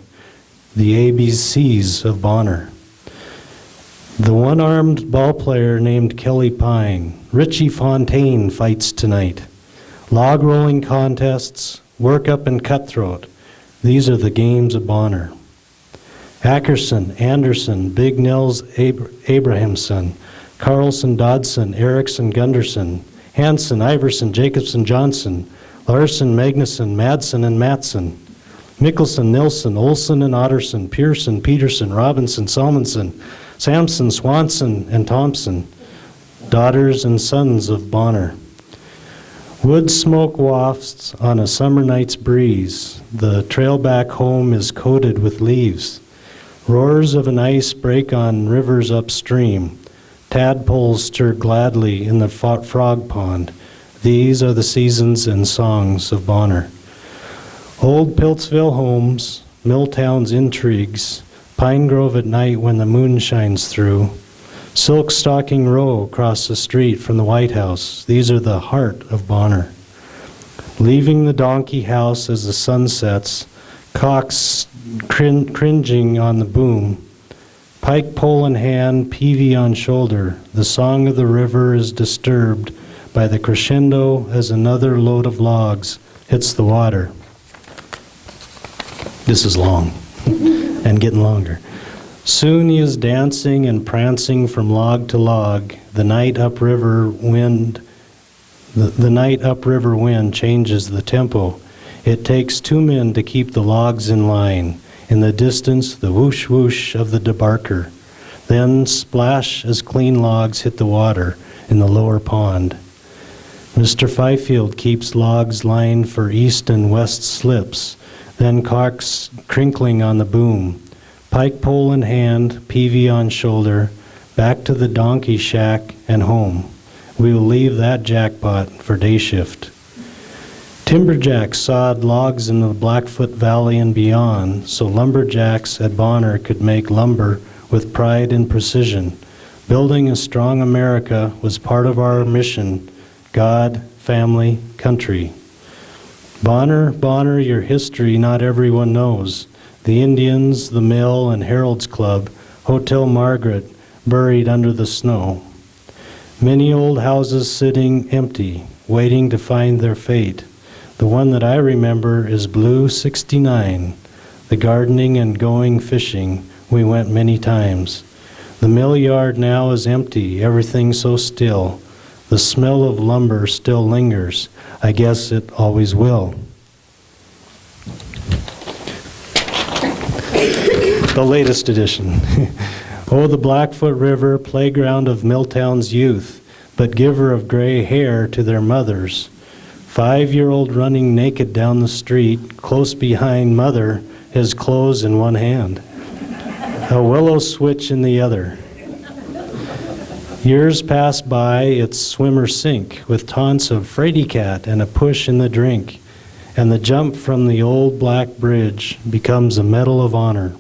Speaker 14: the ABCs of Bonner. The one-armed ball player named Kelly Pine, Richie Fontaine fights tonight. Log rolling contests, work up and cutthroat. These are the games of Bonner. Ackerson, Anderson, Big Nels Abrahamson, Carlson, Dodson, Erickson, Gunderson, Hansen, Iverson, Jacobson, Johnson, Larson, Magnuson, Madsen, and Matson, Mickelson, Nilsson, Olson, and Otterson, Pearson, Peterson, Robinson, Salmonson, Sampson, Swanson, and Thompson, daughters and sons of Bonner. Wood smoke wafts on a summer night's breeze. The trail back home is coated with leaves. Roars of an ice break on rivers upstream. Tadpoles stir gladly in the frog pond. These are the seasons and songs of Bonner. Old Piltsville homes, Milltown's intrigues, Pine Grove at night when the moon shines through, Silk Stocking Row across the street from the White House. These are the heart of Bonner. Leaving the donkey house as the sun sets, cocks cringing on the boom, pike pole in hand, peavy on shoulder. The song of the river is disturbed by the crescendo as another load of logs hits the water. This is long and getting longer. Soon he is dancing and prancing from log to log. The night upriver wind changes the tempo. It takes 2 men to keep the logs in line. In the distance, the whoosh whoosh of the debarker. Then splash as clean logs hit the water in the lower pond. Mr. Fifield keeps logs lined for east and west slips, then cocks crinkling on the boom. Pike pole in hand, peavy on shoulder, back to the donkey shack and home. We will leave that jackpot for day shift. Timberjacks sawed logs in the Blackfoot Valley and beyond, so lumberjacks at Bonner could make lumber with pride and precision. Building a strong America was part of our mission: God, family, country. Bonner, Bonner, your history not everyone knows. The Indians, the Mill and Herald's Club, Hotel Margaret, buried under the snow. Many old houses sitting empty, waiting to find their fate. The one that I remember is Blue 69. The gardening and going fishing, we went many times. The mill yard now is empty, everything so still. The smell of lumber still lingers. I guess it always will. The latest edition. Oh, the Blackfoot River, playground of Milltown's youth, but giver of gray hair to their mothers. 5-year-old running naked down the street, close behind mother, his clothes in one hand, a willow switch in the other. Years pass by, its swimmer sink, with taunts of fraidy cat and a push in the drink, and the jump from the old black bridge becomes a medal of honor.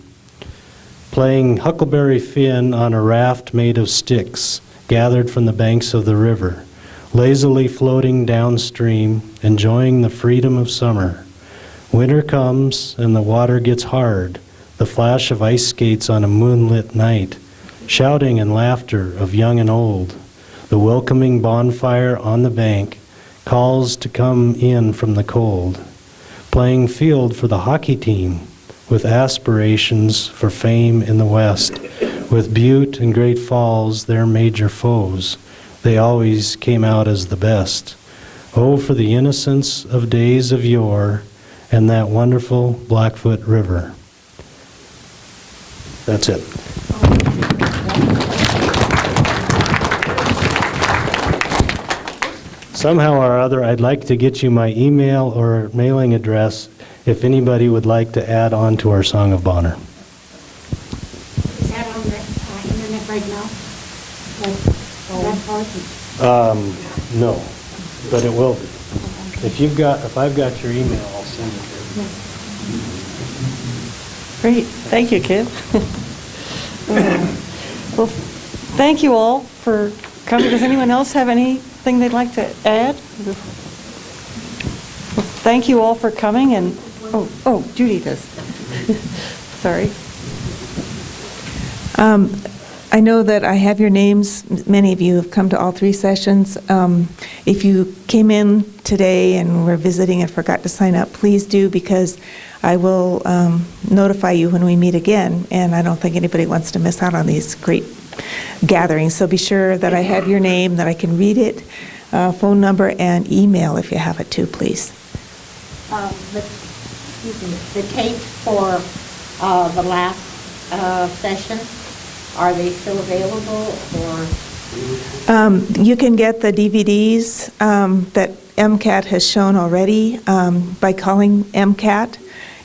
Speaker 14: Playing Huckleberry Finn on a raft made of sticks, gathered from the banks of the river, lazily floating downstream, enjoying the freedom of summer. Winter comes and the water gets hard, the flash of ice skates on a moonlit night, shouting and laughter of young and old. The welcoming bonfire on the bank calls to come in from the cold. Playing field for the hockey team, with aspirations for fame in the West, with Butte and Great Falls their major foes. They always came out as the best. Oh, for the innocence of days of yore and that wonderful Blackfoot River. That's it. Somehow or other, I'd like to get you my email or mailing address if anybody would like to add on to our Song of Bonner.
Speaker 5: Is that on the internet right now?
Speaker 14: No, but it will be. If I've got your email, I'll send it here.
Speaker 1: Great, thank you, Kid. Well, thank you all for coming. Does anyone else have anything they'd like to add? Well, thank you all for coming, and Judy does. Sorry.
Speaker 15: I know that I have your names. Many of you have come to all 3 sessions. If you came in today and were visiting and forgot to sign up, please do, because I will notify you when we meet again, and I don't think anybody wants to miss out on these great gatherings. So be sure that I have your name, that I can read it, phone number, and email if you have it too, please.
Speaker 5: The tape for the last session, are they still available, or?
Speaker 15: You can get the DVDs that MCAT has shown already by calling MCAT.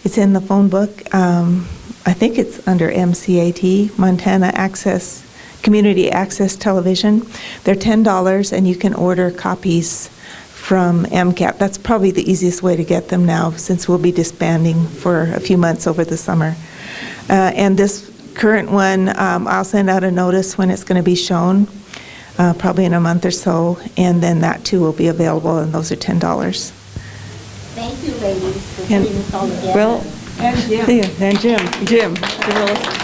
Speaker 15: It's in the phone book. I think it's under MCAT, Montana Community Access Television. They're $10, and you can order copies from MCAT. That's probably the easiest way to get them now, since we'll be disbanding for a few months over the summer. And this current one, I'll send out a notice when it's going to be shown, probably in a month or so, and then that too will be available, and those are $10.
Speaker 5: Thank you, ladies, for putting this all together.
Speaker 1: Well, and Jim. Jim Willis.